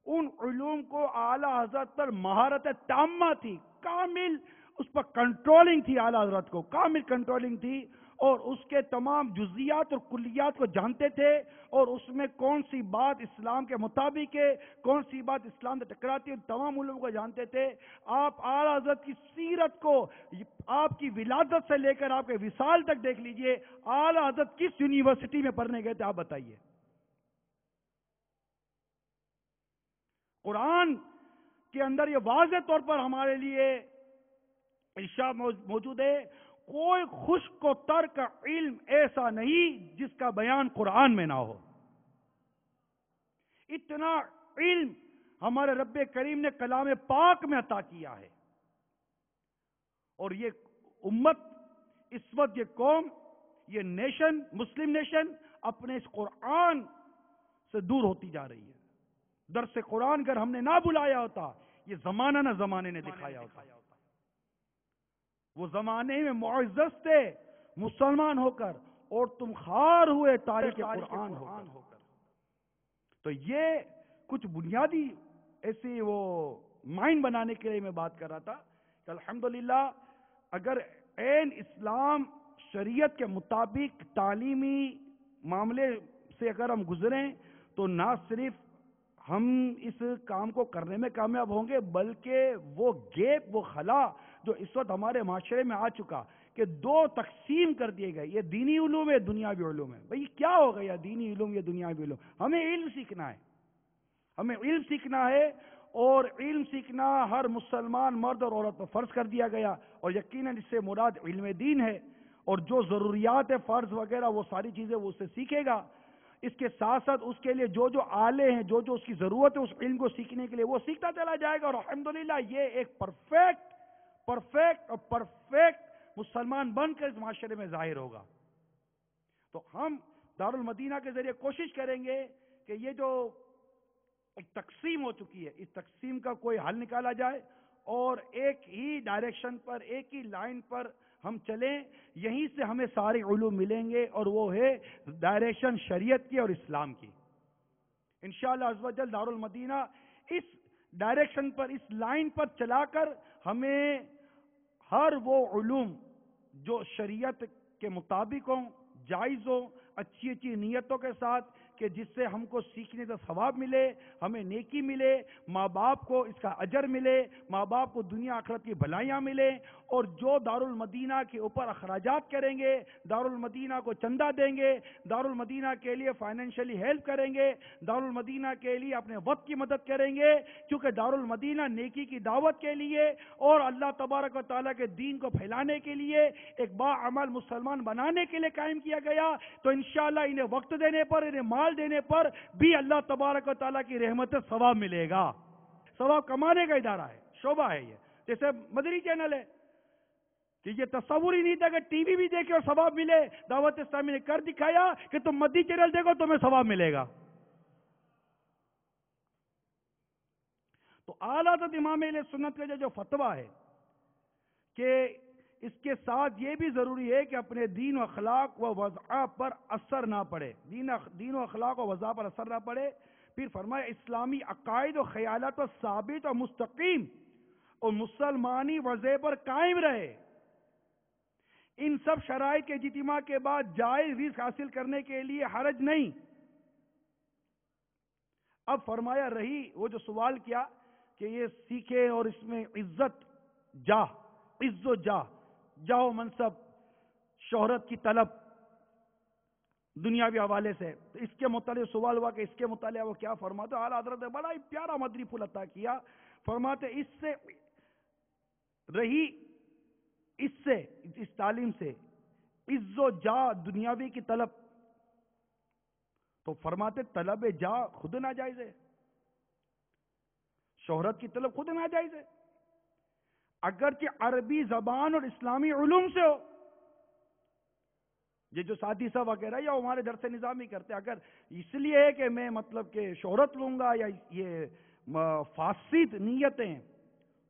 ان علوم کو اعلیٰ حضرت پر مہارت تامہ تھی، کامل اس پر کنٹرولنگ تھی، اعلیٰ حضرت کو کامل کنٹرولنگ تھی، اور اس کے تمام جزیات اور کلیات کو جانتے تھے، اور اس میں کون سی بات اسلام کے مطابق ہے، کون سی بات اسلام سے ٹکراتی ہے، تمام علوم کو جانتے تھے۔ آپ اعلیٰ حضرت کی سیرت کو آپ کی ولادت سے لے کر آپ کے وصال تک دیکھ لیجئے، اعلیٰ حضرت کس یونیورسٹی میں پڑھنے گئے تھے آپ بتائیے؟ قرآن کے اندر یہ واضح طور پر ہمارے لیے ارشاد موجود ہے، کوئی خشک و تر کا علم ایسا نہیں جس کا بیان قرآن میں نہ ہو۔ اتنا علم ہمارے رب کریم نے کلام پاک میں عطا کیا ہے، اور یہ امت اس وقت، یہ قوم، یہ نیشن، مسلم نیشن اپنے اس قرآن سے دور ہوتی جا رہی ہے۔ درس قرآن اگر ہم نے نہ بلایا ہوتا، یہ زمانہ نہ زمانے نے دکھایا ہوتا۔ وہ زمانے میں معزز تھے مسلمان ہو کر، اور تم خار ہوئے تاریخ قرآن ہو کر۔ تو یہ کچھ بنیادی ایسی وہ مائنڈ بنانے کے لیے میں بات کر رہا تھا کہ الحمدللہ اگر عین اسلام شریعت کے مطابق تعلیمی معاملے سے اگر ہم گزریں تو نہ صرف ہم اس کام کو کرنے میں کامیاب ہوں گے، بلکہ وہ گیپ، وہ خلا جو اس وقت ہمارے معاشرے میں آ چکا کہ دو تقسیم کر دیے گئے، یہ دینی علوم ہے، دنیاوی علوم ہے۔ بھئی کیا ہو گیا دینی علوم یا دنیاوی علوم؟ ہمیں علم سیکھنا ہے، ہمیں علم سیکھنا ہے، اور علم سیکھنا ہر مسلمان مرد اور عورت پر فرض کر دیا گیا، اور یقیناً اس سے مراد علم دین ہے، اور جو ضروریات ہے فرض وغیرہ وہ ساری چیزیں وہ اس سے سیکھے گا۔ اس کے ساتھ ساتھ اس کے لیے جو جو آلے ہیں، جو جو اس کی ضرورت ہے اس علم کو سیکھنے کے لیے، وہ سیکھتا چلا جائے گا، اور الحمدللہ یہ ایک پرفیکٹ مسلمان بن کر اس معاشرے میں ظاہر ہوگا۔ تو ہم دارالمدینہ کے ذریعے کوشش کریں گے کہ یہ جو ایک تقسیم ہو چکی ہے، اس تقسیم کا کوئی حل نکالا جائے، اور ایک ہی ڈائریکشن پر، ایک ہی لائن پر ہم چلیں، یہیں سے ہمیں سارے علوم ملیں گے، اور وہ ہے ڈائریکشن شریعت کی اور اسلام کی۔ انشاءاللہ عز و جل دارالمدینہ اس ڈائریکشن پر، اس لائن پر چلا کر ہمیں ہر وہ علوم جو شریعت کے مطابق ہوں، جائز ہوں، اچھی اچھی نیتوں کے ساتھ، کہ جس سے ہم کو سیکھنے کا ثواب ملے، ہمیں نیکی ملے، ماں باپ کو اس کا اجر ملے، ماں باپ کو دنیا آخرت کی بھلائیاں ملے، اور جو دارالمدینہ کے اوپر اخراجات کریں گے، دارالمدینہ کو چندہ دیں گے، دارالمدینہ کے لیے فائنینشلی ہیلپ کریں گے، دارالمدینہ کے لیے اپنے وقت کی مدد کریں گے، کیونکہ دارالمدینہ نیکی کی دعوت کے لیے اور اللہ تبارک و تعالیٰ کے دین کو پھیلانے کے لیے، ایک باعمل مسلمان بنانے کے لیے قائم کیا گیا۔ تو انشاءاللہ انہیں وقت دینے پر، انہیں مال دینے پر بھی اللہ تبارک و تعالیٰ کی رحمت سے ثواب ملے گا۔ ثواب کمانے کا ادارہ ہے، شعبہ ہے یہ، جیسے مدنی چینل ہے کہ یہ تصور ہی نہیں تھا کہ ٹی وی بھی دیکھے اور ثواب ملے۔ دعوت اسلامی نے کر دکھایا کہ تم مدنی چینل دیکھو تمہیں ثواب ملے گا۔ تو اعلیٰ حضرت امام اہل سنت کا جو فتویٰ ہے کہ اس کے ساتھ یہ بھی ضروری ہے کہ اپنے دین و اخلاق و وضع پر اثر نہ پڑے، دین و اخلاق و وضع پر اثر نہ پڑے۔ پھر فرمایا اسلامی عقائد و خیالات و ثابت و مستقیم اور مسلمانی وضع پر قائم رہے۔ ان سب شرائط کے اجتماع کے بعد جائز رزق حاصل کرنے کے لیے حرج نہیں۔ اب فرمایا رہی وہ جو سوال کیا کہ یہ سیکھے اور اس میں عزت، عز و جاہ و منصب، شہرت کی طلب دنیاوی حوالے سے، تو اس کے متعلق سوال ہوا کہ اس کے متعلق وہ کیا فرماتے؟ اعلیٰ حضرت نے بڑا ہی پیارا مدنی پھول عطا کیا، فرماتے اس سے رہی، اس تعلیم سے عز و جاہ دنیاوی کی طلب، تو فرماتے طلب جاہ خود ناجائز ہے، شہرت کی طلب خود ناجائز ہے، اگرچہ عربی زبان اور اسلامی علوم سے ہو۔ یہ جو ساتھی صاحب وغیرہ یا ہمارے درس نظامی کرتے، اگر اس لیے ہے کہ میں مطلب کہ شہرت لوں گا یا یہ فاسد نیتیں،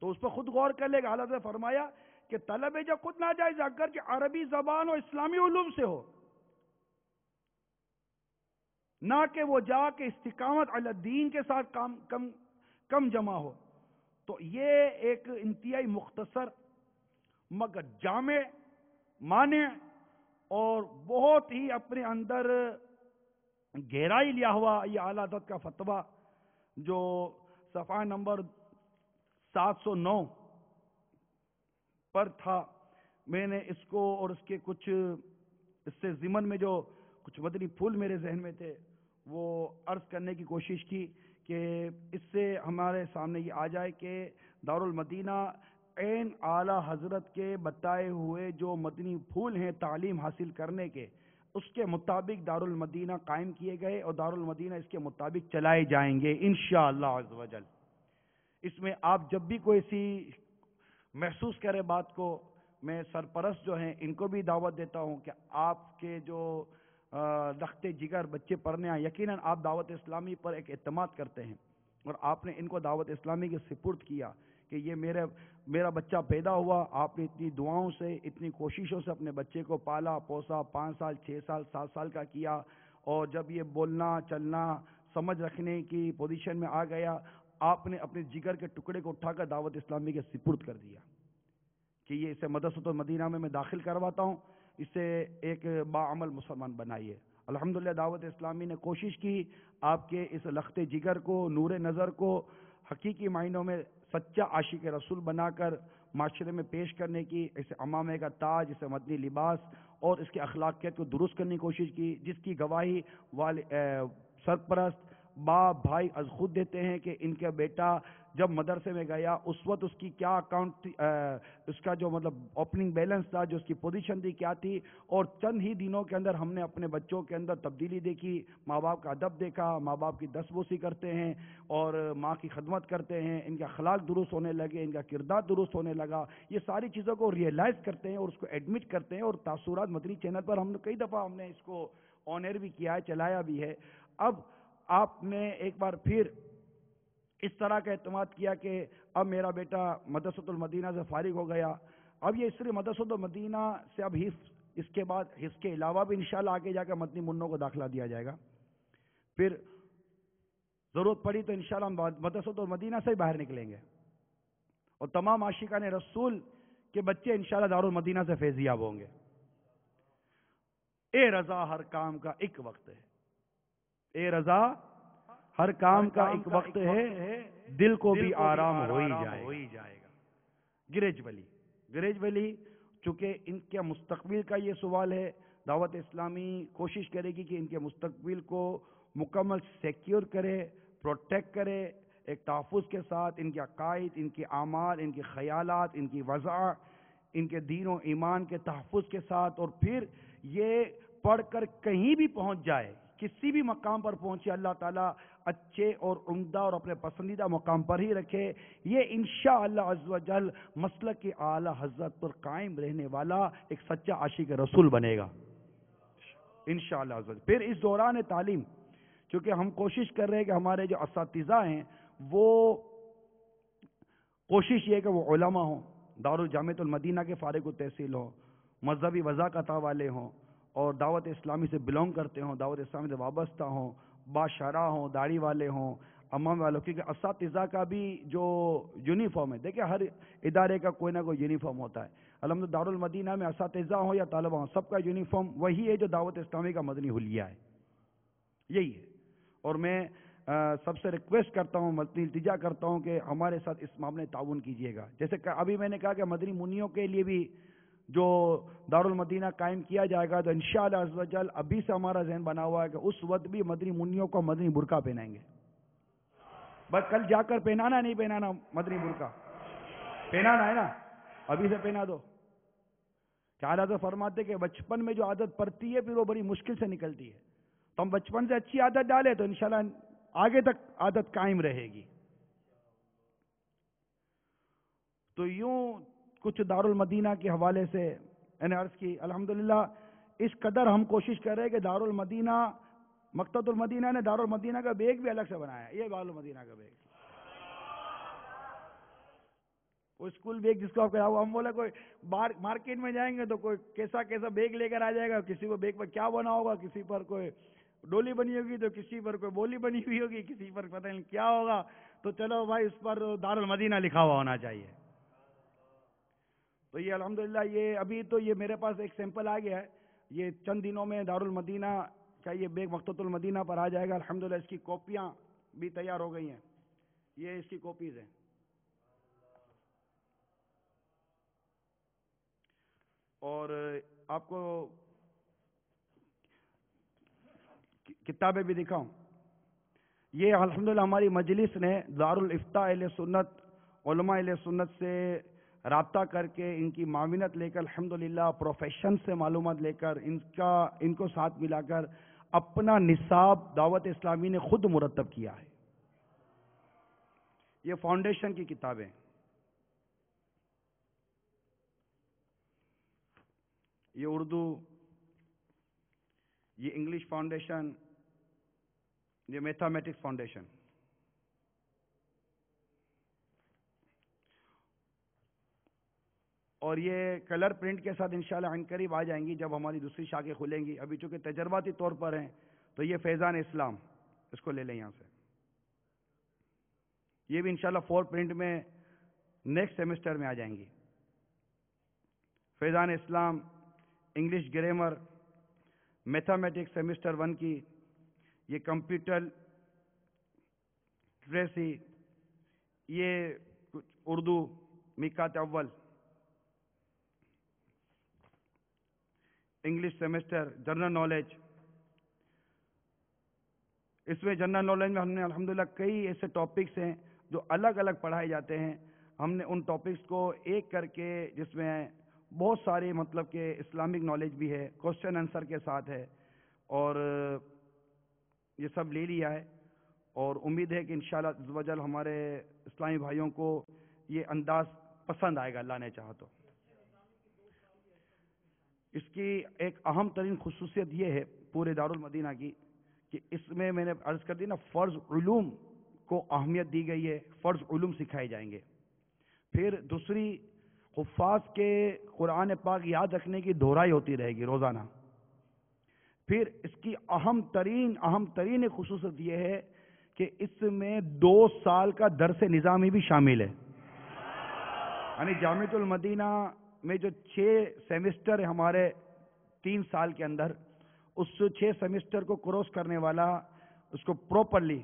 تو اس پر خود غور کر لے گا۔ اعلیٰ نے فرمایا کہ طلب جو خود ناجائز اگرچہ عربی زبان اور اسلامی علوم سے ہو، نہ کہ وہ جا کے استقامت علی الدین کے ساتھ کم جمع ہو۔ تو یہ ایک انتہائی مختصر مگر جامع، مانع اور بہت ہی اپنے اندر گہرائی لیا ہوا یہ اعلیٰ حضرت کا فتویٰ جو صفحہ نمبر 709 پر تھا، میں نے اس کو اور اس کے کچھ اس سے ضمن میں جو کچھ مدنی پھول میرے ذہن میں تھے وہ عرض کرنے کی کوشش کی کہ اس سے ہمارے سامنے یہ آ جائے کہ دارالمدینہ عین اعلیٰ حضرت کے بتائے ہوئے جو مدنی پھول ہیں تعلیم حاصل کرنے کے، اس کے مطابق دارالمدینہ قائم کیے گئے اور دارالمدینہ اس کے مطابق چلائے جائیں گے انشاءاللہ عز و جل۔ اس میں آپ جب بھی کوئی سی محسوس کرے بات کو، میں سرپرست جو ہیں ان کو بھی دعوت دیتا ہوں کہ آپ کے جو لخت جگر بچے پڑھنے آئے، یقیناً آپ دعوت اسلامی پر ایک اعتماد کرتے ہیں اور آپ نے ان کو دعوت اسلامی کے سپرد کیا کہ یہ میرا بچہ پیدا ہوا، آپ نے اتنی دعاؤں سے اتنی کوششوں سے اپنے بچے کو پالا پوسا، 5 سال 6 سال 7 سال کا کیا، اور جب یہ بولنا چلنا سمجھ رکھنے کی پوزیشن میں آ گیا، آپ نے اپنے جگر کے ٹکڑے کو اٹھا کر دعوت اسلامی کے سپرد کر دیا کہ یہ اسے مدرسۃ المدینہ میں داخل کرواتا ہوں، اسے ایک باعمل مسلمان بنائیے۔ الحمدللہ دعوت اسلامی نے کوشش کی آپ کے اس لخت جگر کو، نور نظر کو حقیقی معنوں میں سچا عاشق رسول بنا کر معاشرے میں پیش کرنے کی، اسے امامے کا تاج، اسے مدنی لباس اور اس کے اخلاقیات کو درست کرنے کی کوشش کی، جس کی گواہی سرپرست باپ بھائی از خود دیتے ہیں کہ ان کا بیٹا جب مدرسے میں گیا اس وقت اس کی کیا اکاؤنٹ، اس کا جو مطلب اوپننگ بیلنس تھا، جو اس کی پوزیشن تھی کیا تھی، اور چند ہی دنوں کے اندر ہم نے اپنے بچوں کے اندر تبدیلی دیکھی، ماں باپ کا ادب دیکھا، ماں باپ کی دستبوسی کرتے ہیں اور ماں کی خدمت کرتے ہیں، ان کے اخلاق درست ہونے لگے، ان کا کردار درست ہونے لگا، یہ ساری چیزوں کو ریئلائز کرتے ہیں اور اس کو ایڈمٹ کرتے ہیں، اور تاثرات مدنی چینل پر ہم نے کئی دفعہ ہم نے اس کو آن ایئر بھی کیا ہے، چلایا بھی ہے۔ اب آپ نے ایک بار پھر اس طرح کا اعتماد کیا کہ اب میرا بیٹا مدرسۃ المدینہ سے فارغ ہو گیا، اب یہ صرف مدرسۃ المدینہ سے اب حفظ، اس کے بعد حفظ کے علاوہ بھی انشاءاللہ آگے جا کے مدنی منوں کو داخلہ دیا جائے گا، پھر ضرورت پڑی تو انشاءاللہ ہم مدرسۃ المدینہ سے ہی باہر نکلیں گے اور تمام عاشقان رسول کے بچے انشاءاللہ دارالمدینہ سے فیضیاب ہوں گے۔ اے رضا ہر کام کا ایک وقت ہے، اے رضا ہر کام کا ایک وقت ہے، دل کو بھی آرام ہو ہی جائے گا۔ گریجولی چونکہ ان کے مستقبل کا یہ سوال ہے، دعوت اسلامی کوشش کرے گی کہ ان کے مستقبل کو مکمل سیکیور کرے، پروٹیکٹ کرے، ایک تحفظ کے ساتھ، ان کے عقائد، ان کے اعمال، ان کے خیالات، ان کی وضع، ان کے دین و ایمان کے تحفظ کے ساتھ، اور پھر یہ پڑھ کر کہیں بھی پہنچ جائے، کسی بھی مقام پر پہنچے، اللہ تعالیٰ اچھے اور عمدہ اور اپنے پسندیدہ مقام پر ہی رکھے، یہ انشاءاللہ عز و جل مسلک کے اعلی حضرت پر قائم رہنے والا ایک سچا عاشق رسول بنے گا انشاءاللہ عز و جل۔ پھر اس دوران تعلیم، چونکہ ہم کوشش کر رہے ہیں کہ ہمارے جو اساتذہ ہیں وہ کوشش یہ ہے کہ وہ علماء ہوں، دارالجامعۃ المدینہ کے فارغ التحصیل ہوں، مذہبی وضاقت والے ہوں اور دعوت اسلامی سے بلونگ کرتے ہوں، دعوت اسلامی سے وابستہ ہوں، باشرہ ہوں، داڑھی والے ہوں، امام والوں، کیونکہ اساتذہ کا بھی جو یونیفارم ہے، دیکھیں ہر ادارے کا کوئی نہ کوئی یونیفارم ہوتا ہے، الحمدللہ دارالمدینہ میں اساتذہ ہوں یا طالبہ ہوں، سب کا یونیفارم وہی ہے جو دعوت اسلامی کا مدنی حلیہ ہے، یہی ہے۔ اور میں سب سے ریکویسٹ کرتا ہوں، مدنی التجا کرتا ہوں کہ ہمارے ساتھ اس معاملے تعاون کیجیے گا، جیسے کہ ابھی میں نے کہا کہ مدنی منیوں کے لیے بھی جو دارالمدینہ قائم کیا جائے گا، تو انشاءاللہ عز و جل ابھی سے ہمارا ذہن بنا ہوا ہے کہ اس وقت بھی مدنی منیوں کو مدنی برقع پہنائیں گے، بس کل جا کر پہنانا نہیں پہنانا، مدنی برقع پہنانا ہے نا، ابھی سے پہنا دو۔ کہ حضرت فرماتے کہ بچپن میں جو عادت پڑتی ہے پھر وہ بڑی مشکل سے نکلتی ہے، تو ہم بچپن سے اچھی عادت ڈالیں تو انشاءاللہ آگے تک عادت قائم رہے گی۔ تو یوں کچھ دارالمدینہ کے حوالے سے میں نے عرض کی، الحمدللہ اس قدر ہم کوشش کر رہے ہیں کہ دارالمدینہ، مکتبۃ المدینہ نے دارالمدینہ کا بیگ بھی الگ سے بنایا ہے، یہ دارالمدینہ کا بیگ، وہ اسکول بیگ جس کو آپ کہا، ہم بولے کوئی مارکیٹ میں جائیں گے تو کوئی کیسا کیسا بیگ لے کر آ جائے گا، کسی کو بیگ پر کیا بنا ہوگا، کسی پر کوئی ڈولی بنی ہوگی تو کسی پر کوئی بولی بنی ہوئی ہوگی، کسی پر پتہ نہیں کیا ہوگا، تو چلو بھائی اس پر دارالمدینہ لکھا ہوا ہونا چاہیے۔ تو یہ الحمدللہ یہ ابھی تو یہ میرے پاس ایک سیمپل آ گیا ہے، یہ چند دنوں میں دارالمدینہ کا یہ بیگ مکتبۃ المدینہ پر آ جائے گا، الحمدللہ اس کی کاپیاں بھی تیار ہو گئی ہیں، یہ اس کی کاپیز ہیں، اور آپ کو کتابیں بھی دکھاؤں، یہ الحمدللہ ہماری مجلس نے دارالفتاء اہل سنت، علماء اہل سنت سے رابطہ کر کے ان کی معاونت لے کر الحمدللہ پروفیشن سے معلومات لے کر ان کو ساتھ ملا کر اپنا نصاب دعوت اسلامی نے خود مرتب کیا ہے۔ یہ فاؤنڈیشن کی کتابیں، یہ اردو، یہ انگلش فاؤنڈیشن، یہ میتھمیٹکس فاؤنڈیشن۔ اور یہ کلر پرنٹ کے ساتھ انشاءاللہ عن قریب آ جائیں گی جب ہماری دوسری شاخیں کھلیں گی۔ ابھی چونکہ تجرباتی طور پر ہیں تو یہ فیضان اسلام، اس کو لے لیں یہاں سے۔ یہ بھی انشاءاللہ 4 پرنٹ میں نیکسٹ سیمسٹر میں آ جائیں گی۔ فیضان اسلام، انگلش گرامر، میتھمیٹکس سیمسٹر 1 کی، یہ کمپیوٹر لٹریسی، یہ اردو میقات اول، انگلش سیمسٹر، جنرل نالج۔ اس میں جنرل نالج میں ہم نے الحمدللہ کئی ایسے ٹاپکس ہیں جو الگ الگ پڑھائے جاتے ہیں، ہم نے ان ٹاپکس کو ایک کر کے، جس میں بہت سارے مطلب کہ اسلامک نالج بھی ہے، کوسچن آنسر کے ساتھ ہے، اور یہ سب لے لیا ہے۔ اور امید ہے کہ انشاءاللہ عز و جل ہمارے اسلامی بھائیوں کو یہ انداز پسند آئے گا، اللہ نے چاہا تو۔ اس کی ایک اہم ترین خصوصیت یہ ہے پورے دارالمدینہ کی کہ اس میں نے عرض کر دی نا، فرض علوم کو اہمیت دی گئی ہے، فرض علوم سکھائے جائیں گے۔ پھر دوسری، حفاظ کے قرآن پاک یاد رکھنے کی دہرائی ہوتی رہے گی روزانہ۔ پھر اس کی اہم ترین خصوصیت یہ ہے کہ اس میں 2 سال کا درس نظامی بھی شامل ہے۔ یعنی جامعۃ المدینہ میں جو 6 سیمسٹر ہے ہمارے 3 سال کے اندر، اس 6 سیمسٹر کو کراس کرنے والا، اس کو پراپرلی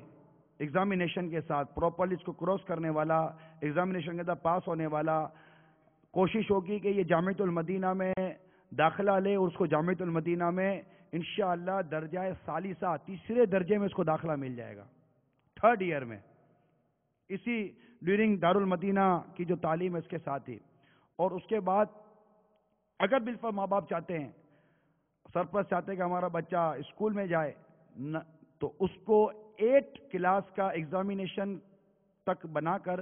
ایگزامینیشن کے ساتھ پراپرلی اس کو کراس کرنے والا، ایگزامینیشن کے اندر پاس ہونے والا، کوشش ہوگی کہ یہ جامعۃ المدینہ میں داخلہ لے، اور اس کو جامعۃ المدینہ میں انشاءاللہ درجہ ثالثہ، تیسرے درجے میں اس کو داخلہ مل جائے گا، 3rd ایئر میں، اسی ڈیورنگ دارالمدینہ کی جو تعلیم ہے اس کے ساتھ ہی۔ اور اس کے بعد اگر بالفعل ماں باپ چاہتے ہیں، سرپرست چاہتے ہیں کہ ہمارا بچہ اسکول میں جائے، تو اس کو 8 کلاس کا ایگزامینیشن تک بنا کر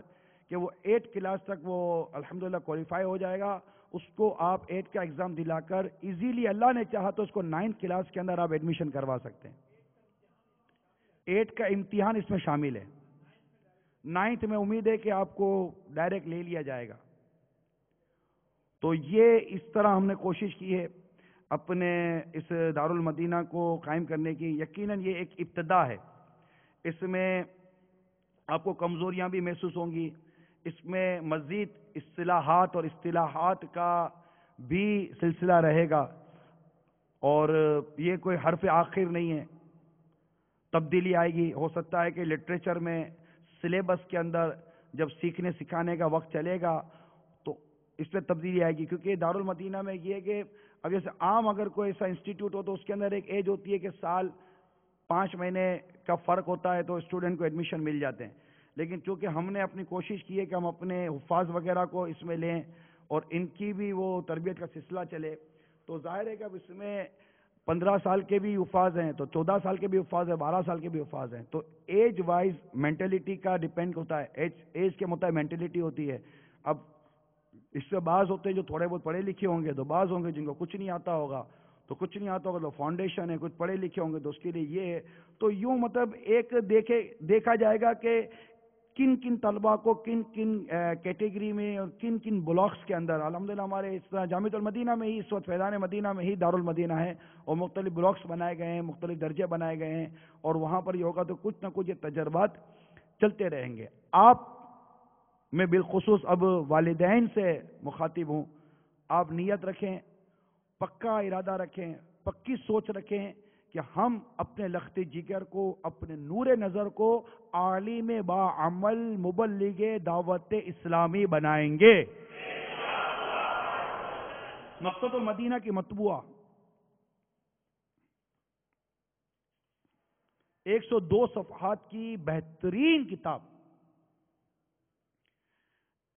کہ وہ 8 کلاس تک وہ الحمدللہ کوالیفائی ہو جائے گا، اس کو آپ 8 کا ایگزام دلا کر ایزیلی، اللہ نے چاہا تو اس کو 9th کلاس کے اندر آپ ایڈمیشن کروا سکتے ہیں۔ 8 کا امتحان اس میں شامل ہے، 9th میں امید ہے کہ آپ کو ڈائریکٹ لے لیا جائے گا۔ تو یہ اس طرح ہم نے کوشش کی ہے اپنے اس دارالمدینہ کو قائم کرنے کی۔ یقیناً یہ ایک ابتدا ہے، اس میں آپ کو کمزوریاں بھی محسوس ہوں گی، اس میں مزید اصطلاحات اور اصطلاحات کا بھی سلسلہ رہے گا، اور یہ کوئی حرف آخر نہیں ہے، تبدیلی آئے گی۔ ہو سکتا ہے کہ لٹریچر میں سلیبس کے اندر جب سیکھنے سکھانے کا وقت چلے گا تو اس میں تبدیلی آئے گی، کیونکہ دارالمدینہ میں یہ ہے کہ اب جیسے عام اگر کوئی ایسا انسٹیٹیوٹ ہو تو اس کے اندر ایک ایج ہوتی ہے کہ سال 5 مہینے کا فرق ہوتا ہے تو اسٹوڈنٹ کو ایڈمیشن مل جاتے ہیں، لیکن چونکہ ہم نے اپنی کوشش کی ہے کہ ہم اپنے حفاظ وغیرہ کو اس میں لیں اور ان کی بھی وہ تربیت کا سلسلہ چلے، تو ظاہر ہے کہ اب اس میں 15 سال کے بھی حفاظ ہیں، تو 14 سال کے بھی حفاظ ہیں، 12 سال کے بھی حفاظ ہیں، تو ایج وائز مینٹلٹی کا ڈیپینڈ ہوتا ہے، ایج کے مطابق مینٹلٹی ہوتی ہے۔ اب اس سے بعض ہوتے ہیں جو تھوڑے بہت پڑھے لکھے ہوں گے، تو بعض ہوں گے جن کو کچھ نہیں آتا ہوگا، تو کچھ نہیں آتا ہوگا تو فاؤنڈیشن ہے، کچھ پڑھے لکھے ہوں گے تو اس کے لیے یہ ہے۔ تو یوں مطلب ایک دیکھا جائے گا کہ کن کن طلباء کو کن کن کیٹیگری میں اور کن کن بلاکس کے اندر، الحمدللہ ہمارے اس طرح جامعۃ المدینہ میں ہی اس وقت فیضان مدینہ میں ہی دارالمدینہ ہے، اور مختلف بلاکس بنائے گئے ہیں، مختلف درجے بنائے گئے ہیں، اور وہاں پر یہ ہوگا تو کچھ نہ کچھ یہ تجربات چلتے رہیں گے۔ آپ میں بالخصوص اب والدین سے مخاطب ہوں، آپ نیت رکھیں، پکا ارادہ رکھیں، پکی سوچ رکھیں کہ ہم اپنے لخت جگر کو، اپنے نور نظر کو عالم با عمل مبلغ دعوت اسلامی بنائیں گے۔ مقصد المدینہ کی مطبوعہ 102 صفحات کی بہترین کتاب،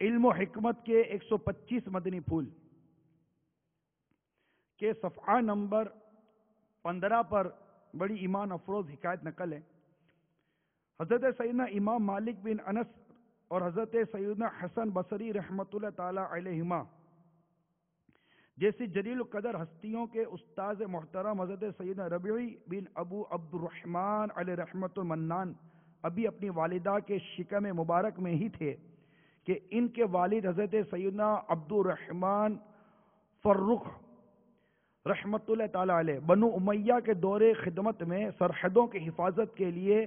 علم و حکمت کے 125 مدنی پھول کے صفحہ نمبر 15 پر بڑی ایمان افروز حکایت نقل ہے۔ حضرت سیدنا امام مالک بن انس اور حضرت سیدنا حسن بصری رحمۃ اللہ تعالی علیہما جیسی جلیل القدر ہستیوں کے استاذ محترم حضرت سیدنا ربیعی بن ابو عبد الرحمن علیہ رحمۃ المنان ابھی اپنی والدہ کے شکم مبارک میں ہی تھے کہ ان کے والد حضرت سیدنا عبد الرحمن فرخ رحمت اللہ تعالی علیہ بنو امیہ کے دور خدمت میں سرحدوں کی حفاظت کے لیے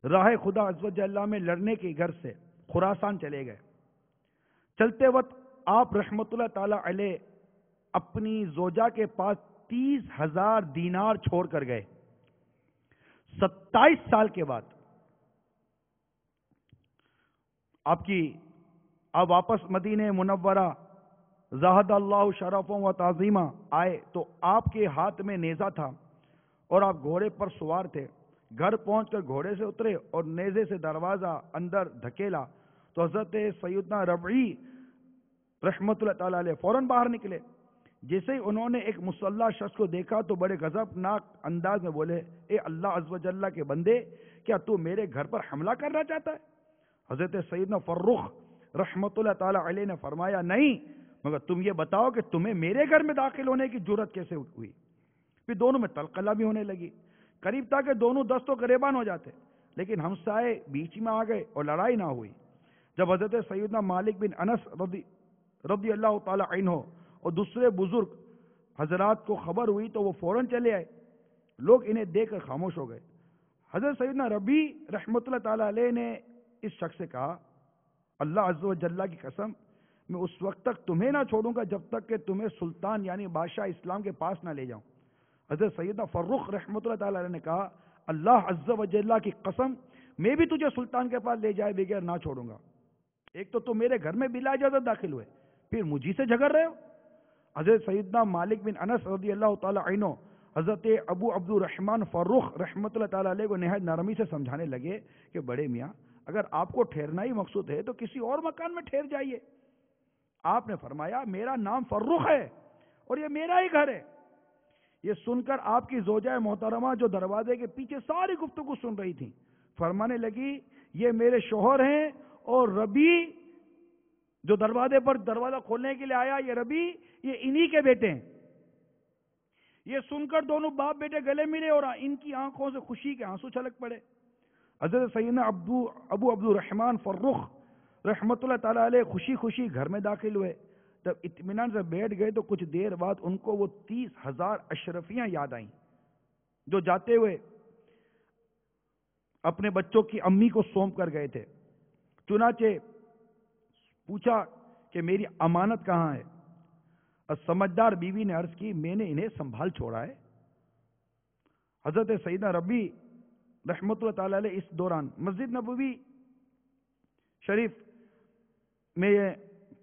راہ خدا عز و جل میں لڑنے کی غرض سے خراسان چلے گئے۔ چلتے وقت آپ رحمت اللہ تعالی علیہ اپنی زوجہ کے پاس 30,000 دینار چھوڑ کر گئے۔ 27 سال کے بعد آپ واپس مدینہ منورہ زاہد اللہ شرفوں و تعظیمہ آئے تو آپ کے ہاتھ میں نیزہ تھا اور آپ گھوڑے پر سوار تھے۔ گھر پہنچ کر گھوڑے سے اترے اور نیزے سے دروازہ اندر دھکیلا تو حضرت سیدنا ربعی رحمت اللہ تعالی علیہ فوراً باہر نکلے۔ جیسے ہی انہوں نے ایک مسلح شخص کو دیکھا تو بڑے غضبناک انداز میں بولے، اے اللہ عز و جل کے بندے، کیا تو میرے گھر پر حملہ کرنا چاہتا ہے؟ حضرت سیدنا فرخ رحمت اللہ تعالی علیہ نے فرمایا، نہیں، مگر تم یہ بتاؤ کہ تمہیں میرے گھر میں داخل ہونے کی جرت کیسے ہوئی؟ پھر دونوں میں تلقلہ بھی ہونے لگی۔ قریب تھا کہ دونوں دست و گریبان ہو جاتے، لیکن ہمسائے بیچ میں آ گئے اور لڑائی نہ ہوئی۔ جب حضرت سیدنا مالک بن انس رضی اللہ تعالی عنہ اور دوسرے بزرگ حضرات کو خبر ہوئی تو وہ فوراً چلے آئے۔ لوگ انہیں دیکھ کر خاموش ہو گئے۔ حضرت سیدنا ربی رحمت اللہ تعالی علیہ نے اس شخص سے کہا، اللہ عز و جل کی قسم، میں اس وقت تک تمہیں نہ چھوڑوں گا جب تک کہ تمہیں سلطان یعنی بادشاہ اسلام کے پاس نہ لے جاؤں۔ حضرت سیدنا فرخ رحمت اللہ تعالی علیہ نے کہا، اللہ عز و جل کی قسم، میں بھی تجھے سلطان کے پاس لے جائے بغیر نہ چھوڑوں گا۔ ایک تو تم میرے گھر میں بلا اجازت داخل ہوئے، پھر مجھی سے جھگڑ رہے ہو۔ حضرت سیدنا مالک بن انس رضی اللہ تعالی عنہ حضرت ابو عبد الرحمن فرخ رحمت اللہ تعالی علیہ کو نہایت نرمی سے سمجھانے لگے کہ بڑے میاں، اگر آپ کو ٹھہرنا ہی مقصود ہے تو کسی اور مکان میں ٹھہر جائیے۔ آپ نے فرمایا، میرا نام فرخ ہے اور یہ میرا ہی گھر ہے۔ یہ سن کر آپ کی زوجہ محترمہ جو دروازے کے پیچھے ساری گفتگو سن رہی تھی فرمانے لگی، یہ میرے شوہر ہیں اور ربی جو دروازے پر دروازہ کھولنے کے لیے آیا، یہ ربی، یہ انہی کے بیٹے ہیں۔ یہ سن کر دونوں باپ بیٹے گلے ملے اور ان کی آنکھوں سے خوشی کے آنسو چھلک پڑے۔ حضرت سیدنا ابو عبد الرحمن فرخ رحمت اللہ تعالی علیہ خوشی خوشی گھر میں داخل ہوئے۔ جب اطمینان سے بیٹھ گئے تو کچھ دیر بعد ان کو وہ 30,000 اشرفیاں یاد آئیں جو جاتے ہوئے اپنے بچوں کی امی کو سونپ کر گئے تھے۔ چنانچہ پوچھا کہ میری امانت کہاں ہے؟ سمجھدار بیوی نے عرض کی، میں نے انہیں سنبھال چھوڑا ہے۔ حضرت سیدنا ربی رحمت اللہ تعالی علیہ اس دوران مسجد نبوی شریف میں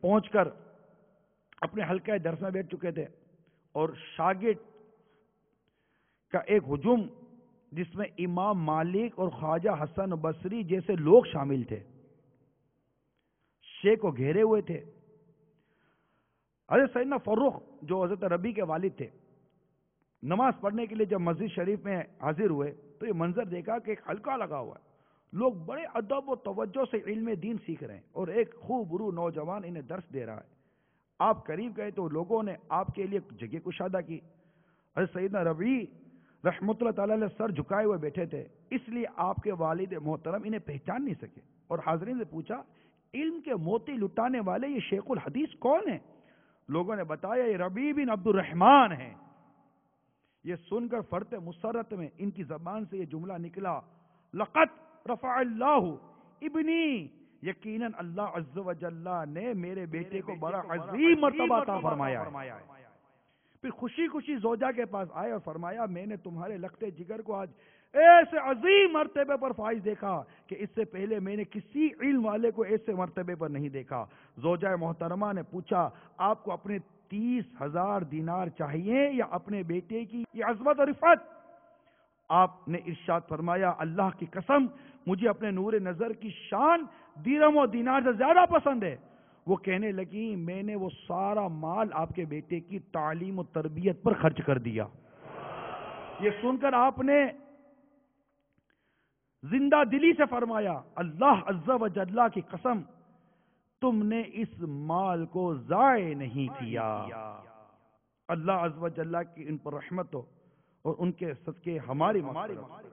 پہنچ کر اپنے حلقہ درس میں بیٹھ چکے تھے اور شاگرد کا ایک ہجوم جس میں امام مالک اور خواجہ حسن بصری جیسے لوگ شامل تھے شیخ کو گھیرے ہوئے تھے۔ حضرت سیدنا فرخ جو حضرت ربی کے والد تھے نماز پڑھنے کے لیے جب مسجد شریف میں حاضر ہوئے تو یہ منظر دیکھا کہ ایک حلقہ لگا ہوا ہے، لوگ بڑے ادب و توجہ سے علم دین سیکھ رہے ہیں اور ایک خوب رو نوجوان انہیں درس دے رہا ہے۔ آپ قریب گئے تو لوگوں نے آپ کے لیے جگہ کشادہ کی۔ حضرت سیدنا ربی رحمت اللہ تعالی علیہ سر جھکائے ہوئے بیٹھے تھے، اس لیے آپ کے والد محترم انہیں پہچان نہیں سکے اور حاضرین سے پوچھا، علم کے موتی لٹانے والے یہ شیخ الحدیث کون ہیں؟ لوگوں نے بتایا، یہ ربی بن عبد الرحمن ہیں۔ یہ سن کر فرط مسرت میں ان کی زبان سے یہ جملہ نکلا، لقد رفع اللہ ابنی، یقیناً اللہ عز و جل نے میرے بیٹے کو بڑا عظیم مرتبہ عطا فرمایا ہے۔ پھر خوشی خوشی زوجہ کے پاس آئے اور فرمایا، میں نے تمہارے لخت جگر کو آج ایسے عظیم مرتبے پر فائز دیکھا کہ اس سے پہلے میں نے کسی علم والے کو ایسے مرتبے پر نہیں دیکھا۔ زوجہ محترمہ نے پوچھا، آپ کو اپنے 30,000 دینار چاہیے یا اپنے بیٹے کی یہ عظمت اور رفعت؟ آپ نے ارشاد فرمایا اللہ کی قسم مجھے اپنے نور نظر کی شان درہم و دینار سے زیادہ پسند ہے. وہ کہنے لگی میں نے وہ سارا مال آپ کے بیٹے کی تعلیم و تربیت پر خرچ کر دیا. یہ سن کر آپ نے زندہ دلی سے فرمایا اللہ عز و جل کی قسم تم نے اس مال کو ضائع نہیں کیا. اللہ عز و جل کی ان پر رحمت ہو اور ان کے صدقے ہماری مغفرت.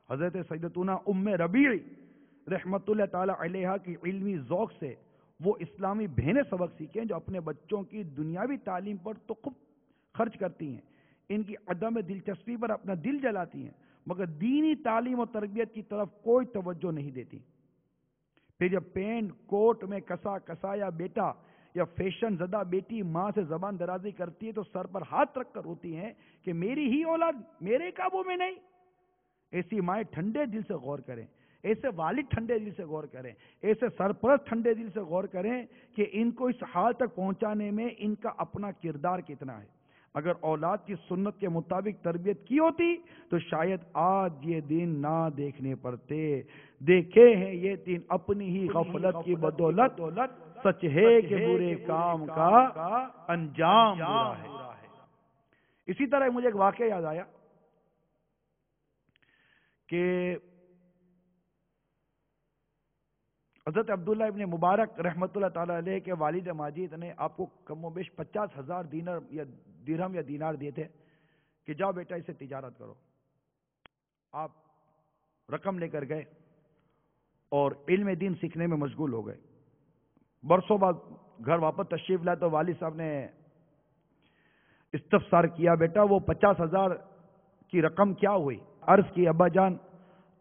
حضرت سیدتنا ام ربیع رحمت اللہ تعالی علیہا کی علمی ذوق سے وہ اسلامی بہنیں سبق سیکھیں جو اپنے بچوں کی دنیاوی تعلیم پر تو خوب خرچ کرتی ہیں, ان کی عدم دلچسپی پر اپنا دل جلاتی ہیں, مگر دینی تعلیم و تربیت کی طرف کوئی توجہ نہیں دیتی. پھر جب پینٹ کوٹ میں کسا کسایا بیٹا یا فیشن زدہ بیٹی ماں سے زبان درازی کرتی ہے تو سر پر ہاتھ رکھ کر روتی ہیں کہ میری ہی اولاد میرے قابو میں نہیں. ایسی مائیں ٹھنڈے دل سے غور کریں, ایسے والد ٹھنڈے دل سے غور کریں, ایسے سرپرست ٹھنڈے دل سے غور کریں کہ ان کو اس حال تک پہنچانے میں ان کا اپنا کردار کتنا ہے. اگر اولاد کی سنت کے مطابق تربیت کی ہوتی تو شاید آج یہ دن نہ دیکھنے پڑتے. دیکھے ہیں یہ دن اپنی ہی غفلت کی بدولت, سچ ہے کہ برے کام کا انجام برا ہے. اسی طرح مجھے ایک واقعہ یاد آیا کہ حضرت عبداللہ ابن مبارک رحمت اللہ تعالی علیہ کے والد ماجد نے آپ کو کم و بیش 50,000 دینار یا درہم یا دینار دیے تھے کہ جاؤ بیٹا اسے تجارت کرو. آپ رقم لے کر گئے اور علم دین سیکھنے میں مشغول ہو گئے. برسوں بعد گھر واپس تشریف لائے تو والد صاحب نے استفسار کیا بیٹا وہ 50,000 کی رقم کیا ہوئی؟ عرض کی ابا جان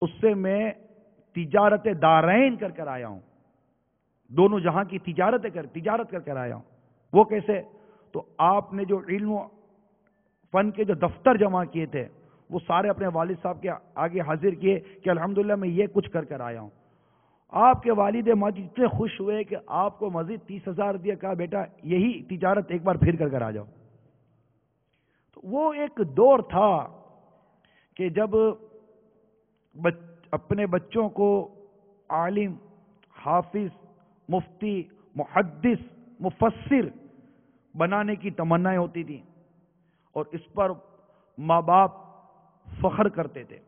اس سے میں تجارت دارین کر کر آیا ہوں, دونوں جہاں کی تجارت کر کر آیا ہوں. وہ کیسے؟ تو آپ نے جو علم و فن کے جو دفتر جمع کیے تھے وہ سارے اپنے والد صاحب کے آگے حاضر کیے کہ الحمدللہ میں یہ کچھ کر کر آیا ہوں. آپ کے والد ماجد اتنے خوش ہوئے کہ آپ کو مزید 30,000 دیا, کہا بیٹا یہی تجارت ایک بار پھر کر کر آ جاؤ. تو وہ ایک دور تھا کہ جب اپنے بچوں کو عالم, حافظ, مفتی, محدث, مفسر بنانے کی تمنائیں ہوتی تھیں اور اس پر ماں باپ فخر کرتے تھے.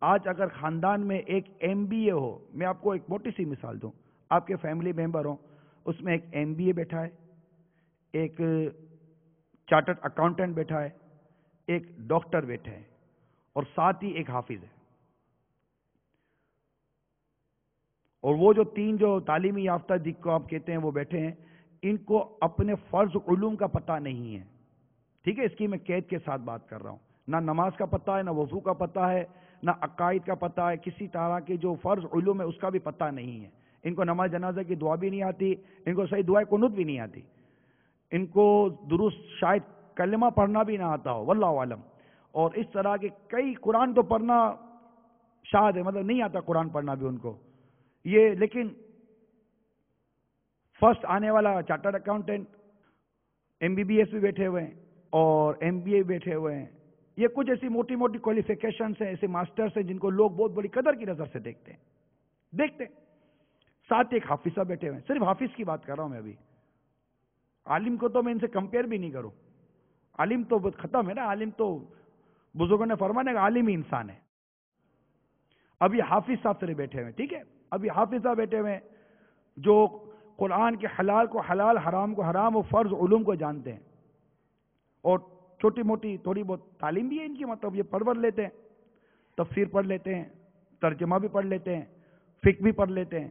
آج اگر خاندان میں ایک MBA ہو, میں آپ کو ایک موٹی سی مثال دوں, آپ کے فیملی ممبر ہوں, اس میں ایک MBA بیٹھا ہے, ایک چارٹرڈ اکاؤنٹنٹ بیٹھا ہے, ایک ڈاکٹر بیٹھا ہے اور ساتھ ہی ایک حافظ ہے. اور وہ جو تین جو تعلیمی یافتہ جن کو آپ کہتے ہیں وہ بیٹھے ہیں, ان کو اپنے فرض علوم کا پتہ نہیں ہے. ٹھیک ہے, اس کی میں قید کے ساتھ بات کر رہا ہوں. نہ نماز کا پتہ ہے, نہ وضو کا پتہ ہے, نہ عقائد کا پتہ ہے, کسی طرح کے جو فرض علوم ہے اس کا بھی پتہ نہیں ہے. ان کو نماز جنازہ کی دعا بھی نہیں آتی, ان کو صحیح دعائے قنوت بھی نہیں آتی, ان کو درست شاید کلمہ پڑھنا بھی نہ آتا ہو واللہ عالم. اور اس طرح کے کئی, قرآن تو پڑھنا شاید ہے, مطلب نہیں آتا قرآن پڑھنا بھی ان کو یہ, لیکن فرسٹ آنے والا چارٹرڈ اکاؤنٹنٹ, MBBS بھی بیٹھے ہوئے ہیں اور MBA بیٹھے ہوئے ہیں. یہ کچھ ایسی موٹی موٹی کوالیفیکیشنز ہیں, ایسے ماسٹرز ہیں جن کو لوگ بہت بڑی قدر کی نظر سے دیکھتے ہیں. ساتھ ایک حافظ صاحب بیٹھے ہوئے ہیں. صرف حافظ کی بات کر رہا ہوں میں ابھی, عالم کو تو میں ان سے کمپیئر بھی نہیں کروں, عالم تو بہت ختم ہے نا, عالم تو بزرگوں نے فرمایا کہ عالم ہی انسان ہے. اب یہ حافظ صاحب سے بیٹھے ہوئے, ٹھیک ہے, اب یہ حافظ صاحب بیٹھے ہوئے جو قرآن کے حلال کو حلال, حرام کو حرام و فرض علوم کو جانتے ہیں اور چھوٹی موٹی تھوڑی بہت تعلیم بھی ہے ان کی, مطلب یہ پڑھ لیتے ہیں, تفسیر پڑھ لیتے ہیں, ترجمہ بھی پڑھ لیتے ہیں, فقہ بھی پڑھ لیتے ہیں,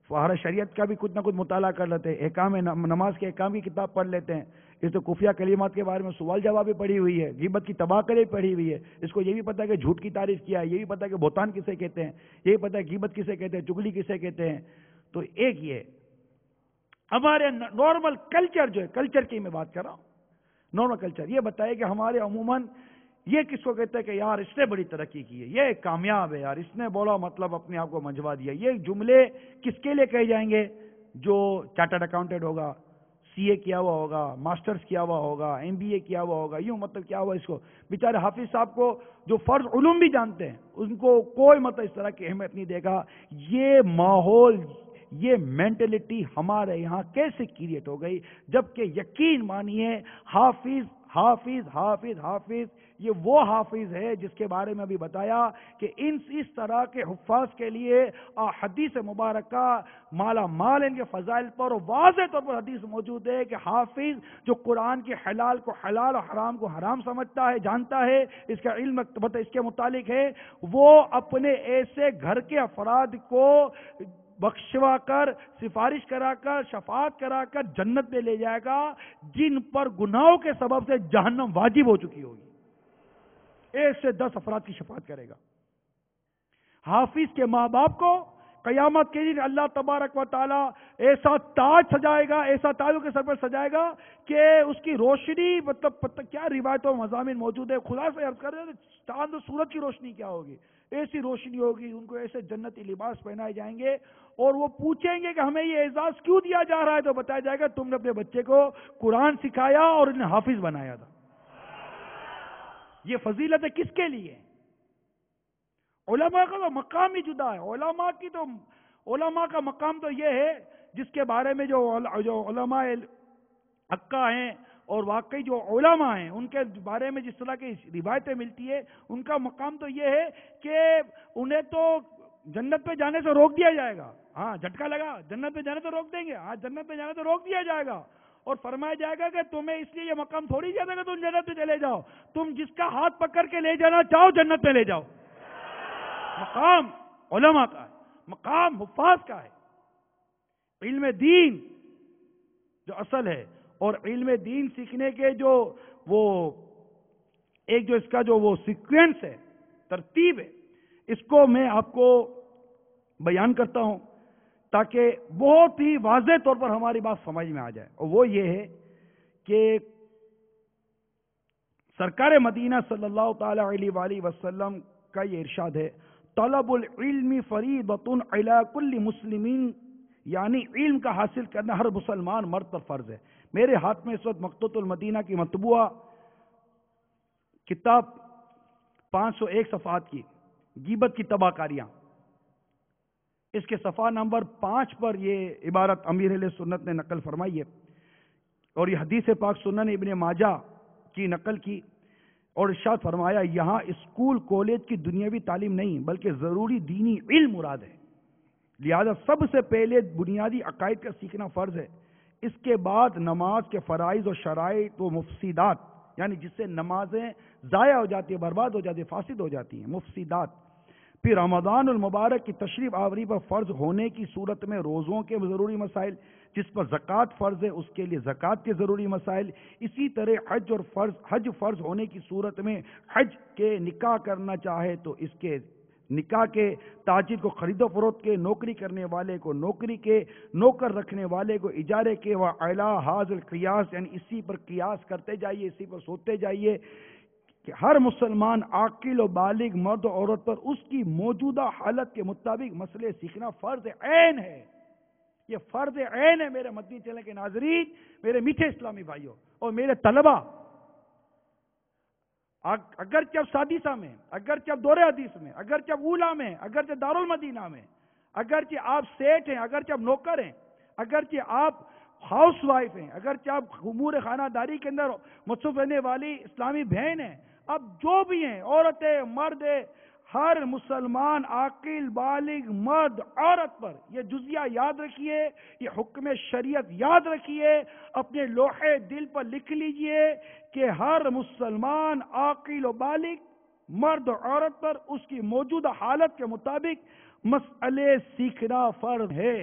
فقہ شریعت کا بھی کچھ نہ کچھ مطالعہ کر لیتے ہیں, احکام نماز کے احکام کی کتاب پڑھ لیتے ہیں. اس تو خفیہ کلمات کے بارے میں سوال جواب بھی پڑھی ہوئی ہے, غیبت کی تباہ بھی پڑھی ہوئی ہے. اس کو یہ بھی پتا ہے کہ جھوٹ کی تعریف کیا ہے, یہ بھی پتا ہے کہ بہتان کسے کہتے ہیں, یہ بھی پتا ہے غیبت کسے کہتے ہیں, چگلی کسے کہتے ہیں. تو ایک یہ ہمارے نارمل کلچر جو ہے, کلچر کی میں بات کر رہا ہوں, نارمل کلچر یہ بتائے کہ ہمارے عموماً یہ کس کو کہتے ہیں کہ یار اس نے بڑی ترقی کی ہے, یہ کامیاب ہے یار, اس نے بولا مطلب اپنے آپ کو منجوا دیا. یہ جملے کس کے لیے کہے جائیں گے؟ جو چارٹرڈ اکاؤنٹنٹ ہوگا, سی اے کیا ہوا ہوگا، ماسٹرز کیا ہوا ہوگا، ایم بی اے کیا ہوا ہوگا، یوں مطلب کیا ہوا اس کو بیچارے حافظ صاحب کو جو فرض علوم بھی جانتے ہیں ان کو کوئی مطلب اس طرح کی اہمیت نہیں دے گا. یہ ماحول، یہ مینٹلٹی ہمارے یہاں کیسے کریٹ ہو گئی؟ جبکہ یقین مانیے حافظ حافظ حافظ حافظ یہ وہ حافظ ہے جس کے بارے میں ابھی بتایا کہ اس طرح کے حفاظ کے لیے حدیث مبارکہ مالا مال ان کے فضائل پر واضح طور پر حدیث موجود ہے کہ حافظ جو قرآن کے حلال کو حلال اور حرام کو حرام سمجھتا ہے، جانتا ہے، اس کا علم اس کے متعلق ہے، وہ اپنے ایسے گھر کے افراد کو بخشوا کر، سفارش کرا کر، شفاعت کرا کر جنت میں لے جائے گا جن پر گناہوں کے سبب سے جہنم واجب ہو چکی ہوگی. 1 سے 10 افراد کی شفاعت کرے گا. حافظ کے ماں باپ کو قیامت کے دن اللہ تبارک و تعالی ایسا تاج سجائے گا، ایسا تاج کے سر پر سجائے گا کہ اس کی روشنی مطلب کیا روایتوں مضامین موجود ہے، خدا سے عرض کر رہے ہیں چاند و سورج کی روشنی کیا ہوگی، ایسی روشنی ہوگی، ان کو ایسے جنتی لباس پہنائے جائیں گے اور وہ پوچھیں گے کہ ہمیں یہ اعزاز کیوں دیا جا رہا ہے، تو بتایا جائے گا تم نے اپنے بچے کو قرآن سکھایا اور انہیں حافظ بنایا تھا. یہ فضیلت کس کے لیے؟ علماء کا تو مقام ہی جدا ہے. علماء کا مقام تو یہ ہے جس کے بارے میں جو علماء حقہ ہیں اور واقعی جو علماء ہیں ان کے بارے میں جس طرح کی روایتیں ملتی ہے، ان کا مقام تو یہ ہے کہ انہیں تو جنت پہ جانے سے روک دیا جائے گا. ہاں جھٹکا لگا، جنت پہ جانے سے روک دیں گے، ہاں جنت پہ جانے سے روک دیا جائے گا اور فرمایا جائے گا کہ تمہیں اس لیے یہ مقام تھوڑی دیا کہ تم جنت پہ چلے جاؤ، تم جس کا ہاتھ پکڑ کے لے جانا چاہو جنت پہ لے جاؤ. مقام علماء کا ہے، مقام حفاظ کا ہے. علم دین جو اصل ہے اور علم دین سیکھنے کے جو وہ ایک جو اس کا جو وہ سیکوینس ہے، ترتیب ہے، اس کو میں آپ کو بیان کرتا ہوں تاکہ بہت ہی واضح طور پر ہماری بات سمجھ میں آ جائے. اور وہ یہ ہے کہ سرکار مدینہ صلی اللہ تعالی علیہ وآلہ وسلم کا یہ ارشاد ہے، طلب العلم فریضۃ علی کل مسلمین، یعنی علم کا حاصل کرنا ہر مسلمان مرد پر فرض ہے. میرے ہاتھ میں اس وقت مکتوبۃ المدینہ کی مطبوعہ کتاب 501 صفحات کی غیبت کی تباہ کاریاں، اس کے صفحہ نمبر 5 پر یہ عبارت امیر اہل سنت نے نقل فرمائی ہے اور یہ حدیث پاک سنن ابن ماجہ کی نقل کی اور ارشاد فرمایا، یہاں اسکول کالج کی دنیاوی تعلیم نہیں بلکہ ضروری دینی علم مراد ہے، لہذا سب سے پہلے بنیادی عقائد کا سیکھنا فرض ہے. اس کے بعد نماز کے فرائض و شرائط و مفسدات، یعنی جس سے نمازیں ضائع ہو جاتی ہیں، برباد ہو جاتی ہیں، فاسد ہو جاتی ہیں، مفسدات. پھر رمضان المبارک کی تشریف آوری پر فرض ہونے کی صورت میں روزوں کے ضروری مسائل، جس پر زکوٰۃ فرض ہے اس کے لیے زکوٰۃ کے ضروری مسائل. اسی طرح حج فرض ہونے کی صورت میں حج کے نکاح کرنا چاہے تو اس کے نکاح کے، تاجر کو خرید و فروخت کے، نوکری کرنے والے کو نوکری کے، نوکر رکھنے والے کو اجارے کے، وعلی حاضر قیاس، یعنی اسی پر قیاس کرتے جائیے، اسی پر سوچتے جائیے کہ ہر مسلمان عاقل و بالغ مرد و عورت پر اس کی موجودہ حالت کے مطابق مسئلے سیکھنا فرض عین ہے. یہ فرض عین ہے میرے مدنی چینل کے ناظرین، میرے میٹھے اسلامی بھائیوں اور میرے طلبہ. اگرچہ اب سادسہ میں، اگرچہ اب دور حدیث میں، اگرچہ اب اولا میں، اگرچہ دارالمدینہ میں، اگرچہ آپ سیٹ ہیں، اگرچہ آپ نوکر ہیں، اگرچہ آپ ہاؤس وائف ہیں، اگرچہ آپ امور خانہ داری کے اندر مصروف رہنے والی اسلامی بہن ہیں، اب جو بھی ہیں، عورتیں، مرد، ہر مسلمان عاقل بالغ مرد عورت پر یہ جزیہ یاد رکھیے، یہ حکم شریعت یاد رکھیے، اپنے لوحے دل پر لکھ لیجئے کہ ہر مسلمان عاقل و بالغ مرد و عورت پر اس کی موجودہ حالت کے مطابق مسئلے سیکھنا فرض ہے.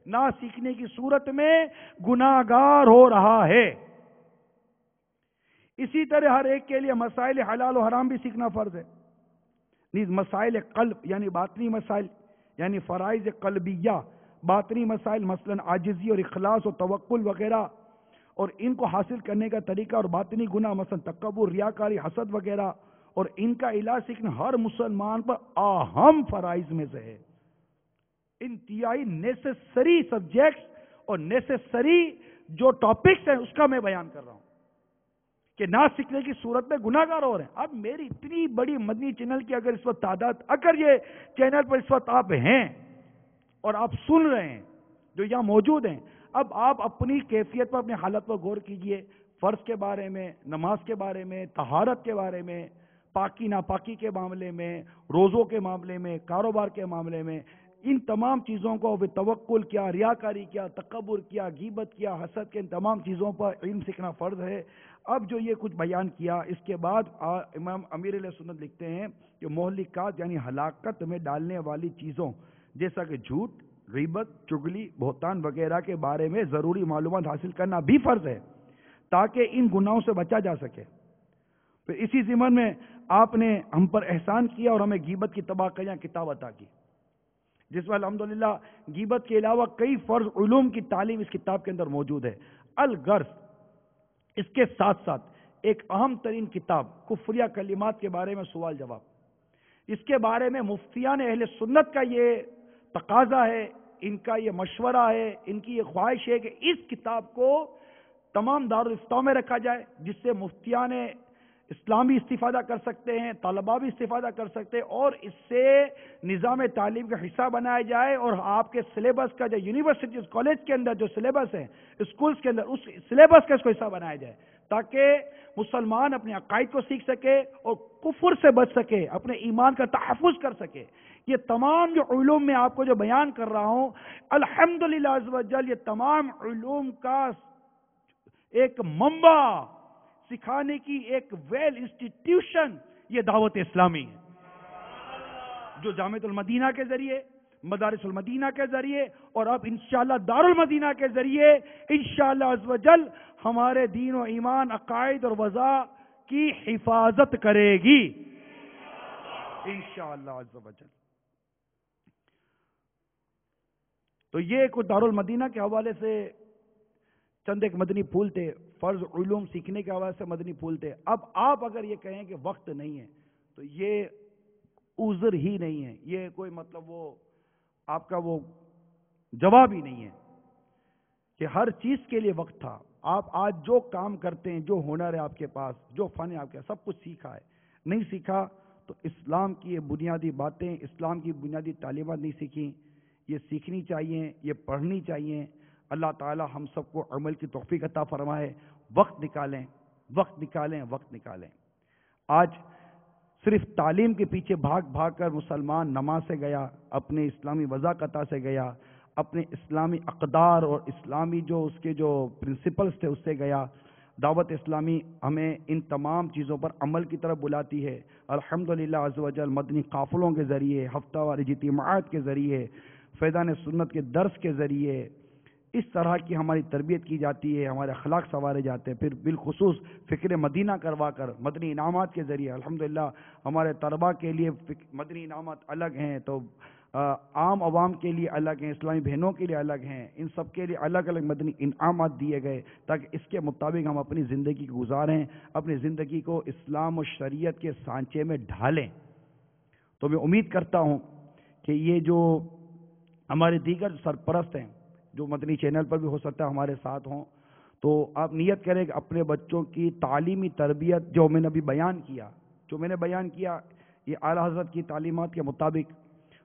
نہ سیکھنے کی صورت میں گناہگار ہو رہا ہے. اسی طرح ہر ایک کے لیے مسائل حلال و حرام بھی سیکھنا فرض ہے. نیز مسائل قلب یعنی باطنی مسائل، یعنی فرائض قلبیہ، باطنی مسائل مثلا عاجزی اور اخلاص و توکل وغیرہ، اور ان کو حاصل کرنے کا طریقہ، اور باطنی گناہ مثلا تکبر، ریاکاری، حسد وغیرہ، اور ان کا علاج سیکھنا ہر مسلمان پر اہم فرائض میں سے ہے. انتہائی نیسیسری سبجیکٹس اور نیسیسری جو ٹاپکس ہیں اس کا میں بیان کر رہا ہوں کہ نہ سیکھنے کی صورت میں گناہگار ہو رہے ہیں. اب میری اتنی بڑی مدنی چینل کی اگر اس وقت تعداد، اگر یہ چینل پر اس وقت آپ ہیں اور آپ سن رہے ہیں جو یہاں موجود ہیں، اب آپ اپنی کیفیت پر، اپنی حالت پر غور کیجئے. فرض کے بارے میں، نماز کے بارے میں، طہارت کے بارے میں، پاکی ناپاکی کے معاملے میں، روزوں کے معاملے میں، کاروبار کے معاملے میں، ان تمام چیزوں کو توکل کیا، ریاکاری کیا، تکبر کیا، غیبت کیا، حسد کے، ان تمام چیزوں پر علم سیکھنا فرض ہے. اب جو یہ کچھ بیان کیا، اس کے بعد امام امیر علیہ سنت لکھتے ہیں کہ مہلکات یعنی ہلاکت میں ڈالنے والی چیزوں جیسا کہ جھوٹ، غیبت، چغلی، بہتان وغیرہ کے بارے میں ضروری معلومات حاصل کرنا بھی فرض ہے تاکہ ان گناہوں سے بچا جا سکے. پھر اسی ضمن میں آپ نے ہم پر احسان کیا اور ہمیں غیبت کی تباہ کریاں کتاب عطا کی، جس میں الحمدللہ غیبت کے علاوہ کئی فرض علوم کی تعلیم اس کتاب کے اندر موجود ہے. الغرض اس کے ساتھ ساتھ ایک اہم ترین کتاب کفریہ کلمات کے بارے میں سوال جواب، اس کے بارے میں مفتیان اہل سنت کا یہ تقاضا ہے، ان کا یہ مشورہ ہے، ان کی یہ خواہش ہے کہ اس کتاب کو تمام دارالافتاء میں رکھا جائے، جس سے مفتیان اسلام بھی استفادہ کر سکتے ہیں، طلباء بھی استفادہ کر سکتے ہیں، اور اس سے نظام تعلیم کا حصہ بنایا جائے اور آپ کے سلیبس کا جو یونیورسٹیز کالج کے اندر جو سلیبس ہے، اسکولز کے اندر اس سلیبس کا اس کو حصہ بنایا جائے تاکہ مسلمان اپنے عقائد کو سیکھ سکے اور کفر سے بچ سکے، اپنے ایمان کا تحفظ کر سکے. یہ تمام جو علوم میں آپ کو جو بیان کر رہا ہوں، الحمدللہ عز و جل یہ تمام علوم کا ایک منبع، سکھانے کی ایک ویل انسٹیٹیوشن یہ دعوت اسلامی ہے، جو جامعۃ المدینہ کے ذریعے، مدارس المدینہ کے ذریعے اور اب انشاءاللہ دار المدینہ کے ذریعے انشاءاللہ عز و جل ہمارے دین و ایمان، عقائد اور وضع کی حفاظت کرے گی انشاءاللہ عز و جل. تو یہ کچھ دار المدینہ کے حوالے سے چند ایک مدنی پھول تھے، فرض علوم سیکھنے کے حوالے سے مدنی پھول تھے. اب آپ اگر یہ کہیں کہ وقت نہیں ہے تو یہ عذر ہی نہیں ہے، یہ کوئی مطلب وہ آپ کا وہ جواب ہی نہیں ہے کہ ہر چیز کے لیے وقت تھا. آپ آج جو کام کرتے ہیں، جو ہنر ہے آپ کے پاس، جو فن ہے آپ کے پاس، سب کچھ سیکھا ہے. نہیں سیکھا تو اسلام کی یہ بنیادی باتیں، اسلام کی بنیادی تعلیمات نہیں سیکھی، یہ سیکھنی چاہیے، یہ پڑھنی چاہیے. اللہ تعالی ہم سب کو عمل کی توفیق عطا فرمائے. وقت نکالیں، وقت نکالیں، وقت نکالیں. آج صرف تعلیم کے پیچھے بھاگ بھاگ کر مسلمان نماز سے گیا، اپنے اسلامی وضاقتہ سے گیا، اپنے اسلامی اقدار اور اسلامی جو اس کے جو پرنسپلز تھے اس سے گیا. دعوت اسلامی ہمیں ان تمام چیزوں پر عمل کی طرف بلاتی ہے. الحمدللہ عز و جل مدنی قافلوں کے ذریعے، ہفتہ وار اجتماعات کے ذریعے، فیضان سنت کے درس کے ذریعے اس طرح کی ہماری تربیت کی جاتی ہے، ہمارے اخلاق سنوارے جاتے ہیں. پھر بالخصوص فکر مدینہ کروا کر مدنی انعامات کے ذریعے الحمدللہ ہمارے طلباء کے لیے مدنی انعامات الگ ہیں، تو عام عوام کے لیے الگ ہیں، اسلامی بہنوں کے لیے الگ ہیں. ان سب کے لیے الگ الگ مدنی انعامات دیے گئے تاکہ اس کے مطابق ہم اپنی زندگی کو گزاریں، اپنی زندگی کو اسلام و شریعت کے سانچے میں ڈھالیں. تو میں امید کرتا ہوں کہ یہ جو ہمارے دیگر سرپرست ہیں جو مدنی چینل پر بھی ہو سکتا ہے ہمارے ساتھ ہوں، تو آپ نیت کریں کہ اپنے بچوں کی تعلیمی تربیت جو میں نے ابھی بیان کیا یہ اعلیٰ حضرت کی تعلیمات کے مطابق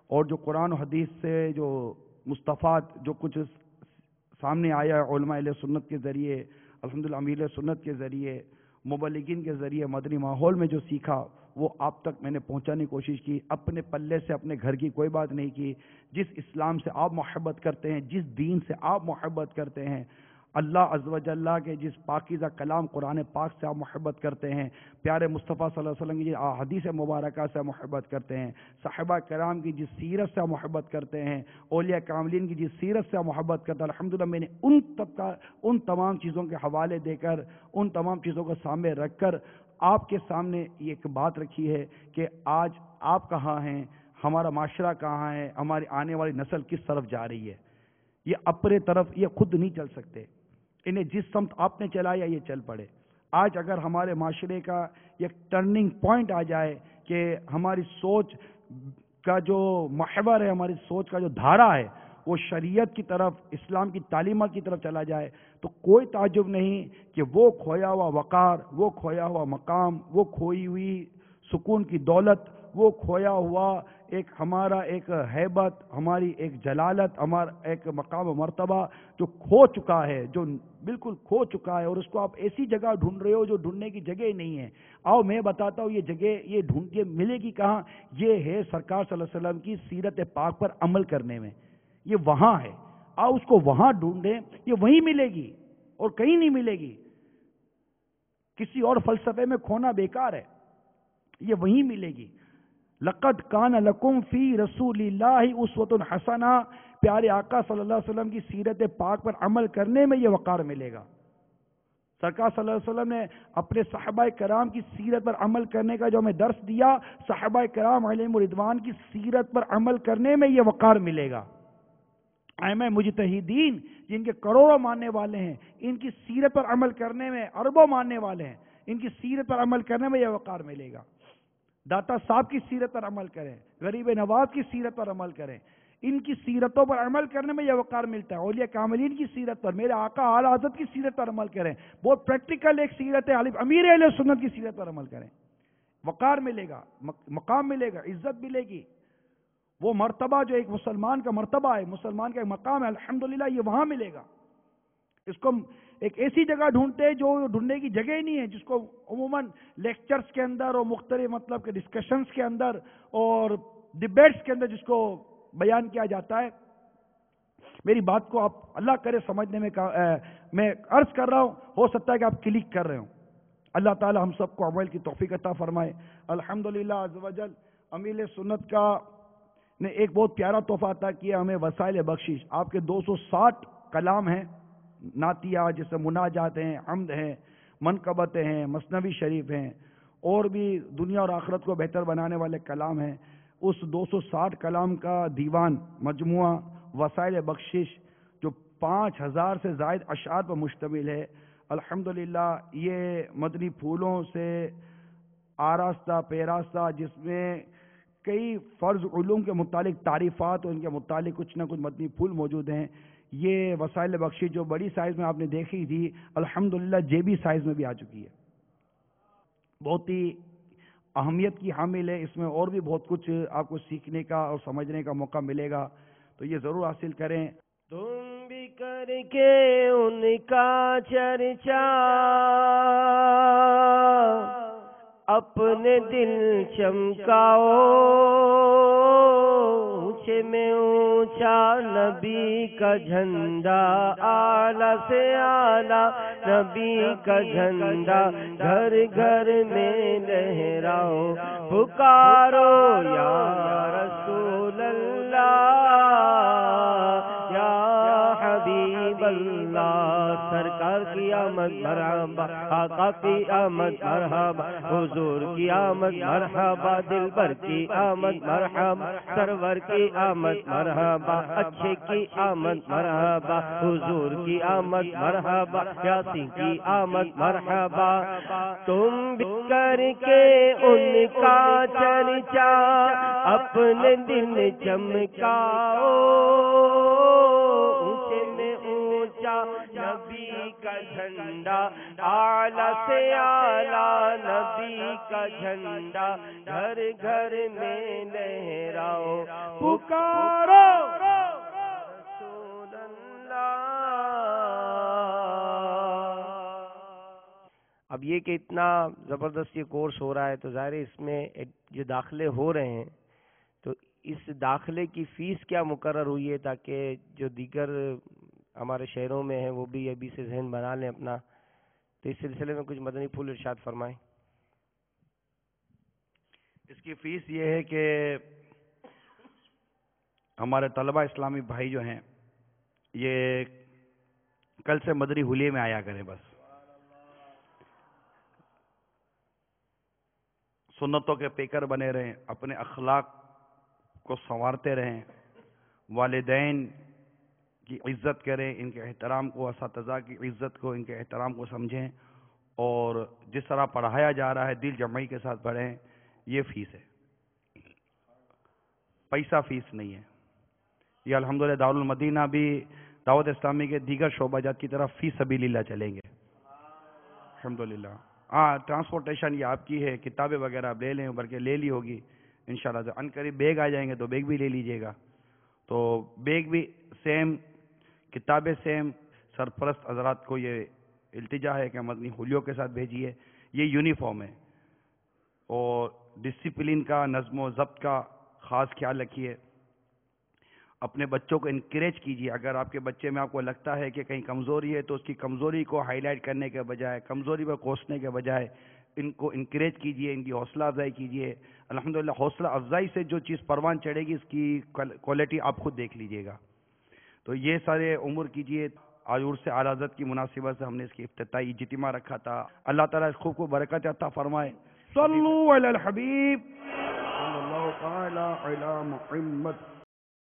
اور جو قرآن و حدیث سے جو مستفاد جو کچھ سامنے آیا ہے علماء اہل سنت کے ذریعے، الحمدللہ امیر اہل سنت کے ذریعے، مبلغین کے ذریعے، مدنی ماحول میں جو سیکھا وہ آپ تک میں نے پہنچانے کی کوشش کی. اپنے پلے سے اپنے گھر کی کوئی بات نہیں کی. جس اسلام سے آپ محبت کرتے ہیں، جس دین سے آپ محبت کرتے ہیں، اللہ عز و جل کے جس پاکیزہ کلام قرآن پاک سے آپ محبت کرتے ہیں، پیارے مصطفیٰ صلی اللہ علیہ وسلم کی جس حدیث مبارکہ سے محبت کرتے ہیں، صحابہ کرام کی جس سیرت سے محبت کرتے ہیں، اولیاء کاملین کی جس سیرت سے محبت کرتے ہیں، الحمدللہ میں نے ان تمام چیزوں کے حوالے دے کر، ان تمام چیزوں کو سامنے رکھ کر آپ کے سامنے یہ ایک بات رکھی ہے کہ آج آپ کہاں ہیں، ہمارا معاشرہ کہاں ہے، ہماری آنے والی نسل کس طرف جا رہی ہے. یہ اپنے طرف یہ خود نہیں چل سکتے، انہیں جس سمت آپ نے چلایا یہ چل پڑے. آج اگر ہمارے معاشرے کا ایک ٹرننگ پوائنٹ آ جائے کہ ہماری سوچ کا جو محور ہے، ہماری سوچ کا جو دھارا ہے وہ شریعت کی طرف، اسلام کی تعلیمات کی طرف چلا جائے تو کوئی تعجب نہیں کہ وہ کھویا ہوا وقار، وہ کھویا ہوا مقام، وہ کھوئی ہوئی سکون کی دولت، وہ کھویا ہوا ایک ہمارا ایک ہیبت، ہماری ایک جلالت، ہمارا ایک مقام و مرتبہ جو کھو چکا ہے، جو بالکل کھو چکا ہے، اور اس کو آپ ایسی جگہ ڈھونڈ رہے ہو جو ڈھونڈنے کی جگہ ہی نہیں ہے۔ آؤ میں بتاتا ہوں یہ جگہ، یہ ڈھونڈ کے ملے گی کہاں؟ یہ ہے سرکار صلی اللہ علیہ وسلم کی سیرت پاک پر عمل کرنے میں، یہ وہاں ہے۔ آؤ اس کو وہاں ڈھونڈیں، یہ وہیں ملے گی اور کہیں نہیں ملے گی۔ کسی اور فلسفے میں کھونا بیکار ہے، یہ وہیں ملے گی۔ لقد کان لکم فی رسول اللہ اسوۃ حسنہ، پیارے آقا صلی اللہ علیہ وسلم کی سیرت پاک پر عمل کرنے میں یہ وقار ملے گا۔ سرکار صلی اللہ علیہ وسلم نے اپنے صحابہ کرام کی سیرت پر عمل کرنے کا جو ہمیں درس دیا، صحابہ کرام علیہم رضوان کی سیرت پر عمل کرنے میں یہ وقار ملے گا۔ ائمہ مجتہدین جن کے کروڑوں ماننے والے ہیں، ان کی سیرت پر عمل کرنے میں اربوں ماننے والے ہیں، ان کی سیرت پر عمل کرنے میں یہ وقار ملے گا۔ داتا صاحب کی سیرت پر عمل کریں، غریب نواز کی سیرت پر عمل کریں، ان کی سیرتوں پر عمل کرنے میں یہ وقار ملتا ہے۔ اولیاء کاملین کی سیرت پر، میرے آقا اعلیٰ حضرت کی سیرت پر عمل کریں، بہت پریکٹیکل ایک سیرت ہے، امیر اہل سنت کی سیرت پر عمل کریں، وقار ملے گا، مقام ملے گا، عزت ملے گی۔ وہ مرتبہ جو ایک مسلمان کا مرتبہ ہے، مسلمان کا ایک مقام ہے، الحمدللہ یہ وہاں ملے گا۔ اس کو ایک ایسی جگہ ڈھونڈتے ہیں جو ڈھونڈنے کی جگہ ہی نہیں ہے، جس کو عموماً لیکچرز کے اندر اور مختلف مطلب کے ڈسکشنز کے اندر اور ڈیبیٹس کے اندر جس کو بیان کیا جاتا ہے۔ میری بات کو آپ اللہ کرے سمجھنے میں عرض کر رہا ہوں، ہو سکتا ہے کہ آپ کلک کر رہے ہوں۔ اللہ تعالی ہم سب کو عمل کی توفیق عطا فرمائے۔ الحمدللہ عز وجل امیل سنت کا نے ایک بہت پیارا تحفہ عطا کیا ہمیں، وسائل بخشش۔ آپ کے 260 کلام ہیں، نعتیہ جیسے مناجات ہیں، حمد ہیں، منقبتیں ہیں، مثنوی شریف ہیں، اور بھی دنیا اور آخرت کو بہتر بنانے والے کلام ہیں۔ اس 260 کلام کا دیوان مجموعہ وسائل بخشش جو 5000 سے زائد اشعار پر مشتمل ہے، الحمدللہ یہ مدنی پھولوں سے آراستہ پیراستہ، جس میں کئی فرض علوم کے متعلق تعریفات اور ان کے متعلق کچھ نہ کچھ مدنی پھول موجود ہیں۔ یہ وسائل بخشش جو بڑی سائز میں آپ نے دیکھی تھی، الحمدللہ جیبی سائز میں بھی آ چکی ہے، بہت ہی اہمیت کی حامل ہے۔ اس میں اور بھی بہت کچھ آپ کو سیکھنے کا اور سمجھنے کا موقع ملے گا، تو یہ ضرور حاصل کریں۔ تم بھی کر کے ان کا چرچا اپنے دل چمکاؤ، اونچے میں اونچا نبی کا جھنڈا، اعلیٰ سے اعلیٰ نبی کا جھنڈا گھر گھر میں لہراؤ، پکارو یا رسول اللہ یا حبیب اللہ۔ سرکار کی آمد مرحبا، آقا کی آمد مرحبا، حضور کی آمد مرحبا، دلبر کی آمد مرحبا، سرور کی آمد مرحبا، اچھے کی آمد مرحبا، حضور کی آمد مرحبا، یاسین کی آمد مرحبا۔ تم بھی کر کے ان کا چرچا اپنے دل چمکاؤ، اونچے میں اونچا نبی کا جھنڈا، اعلیٰ سے اعلیٰ نبی کا جھنڈا گھر گھر میں لہراؤ، پکارو رسول اللہ۔ اب یہ کہ اتنا زبردست یہ کورس ہو رہا ہے تو ظاہر ہے اس میں جو داخلے ہو رہے ہیں تو اس داخلے کی فیس کیا مقرر ہوئی ہے، تاکہ جو دیگر ہمارے شہروں میں ہیں وہ بھی ابھی سے ذہن بنا لیں اپنا، تو اس سلسلے میں کچھ مدنی پھول ارشاد فرمائیں۔ اس کی فیس یہ ہے کہ ہمارے طلبہ اسلامی بھائی جو ہیں یہ کل سے مدنی حلیے میں آیا کریں، بس سنتوں کے پیکر بنے رہیں، اپنے اخلاق کو سنوارتے رہیں، والدین کی عزت کریں، ان کے احترام کو، اساتذہ کی عزت کو، ان کے احترام کو سمجھیں، اور جس طرح پڑھایا جا رہا ہے دل جمعی کے ساتھ پڑھیں۔ یہ فیس ہے، پیسہ فیس نہیں ہے، یہ الحمدللہ دارالمدینہ بھی دعوت اسلامی کے دیگر شعبہ جات کی طرف فی سبیل اللہ چلیں گے الحمدللہ. ہاں ٹرانسپورٹیشن یہ آپ کی ہے, کتابیں وغیرہ آپ لے لیں, بلکہ لے لی ہوگی انشاءاللہ. جو ان قریب بیگ آ جائیں گے تو بیگ بھی لے لیجئے گا. تو بیگ بھی سیم, کتابیں سیم. سرپرست حضرات کو یہ التجا ہے کہ مدنی حلیوں کے ساتھ بھیجیے. یہ یونیفارم ہے, اور ڈسپلن کا, نظم و ضبط کا خاص خیال رکھیے. اپنے بچوں کو انکریج کیجیے. اگر آپ کے بچے میں آپ کو لگتا ہے کہ کہیں کمزوری ہے تو اس کی کمزوری کو ہائی لائٹ کرنے کے بجائے, کمزوری پر کوسنے کے بجائے ان کو انکریج کیجیے, ان کی حوصلہ افزائی کیجیے. الحمدللہ حوصلہ افزائی سے جو چیز پروان چڑھے گی اس کی کوالٹی آپ خود دیکھ لیجیے گا. تو یہ سارے امور کیجیے. آج عرس اعلی حضرت کی مناسبت سے ہم نے اس کی افتتاحی اجتماع رکھا تھا. اللہ تعالیٰ اس خوب کو برکت عطا فرمائے. صلو علی الحبیب صلی اللہ تعالی علی محمد.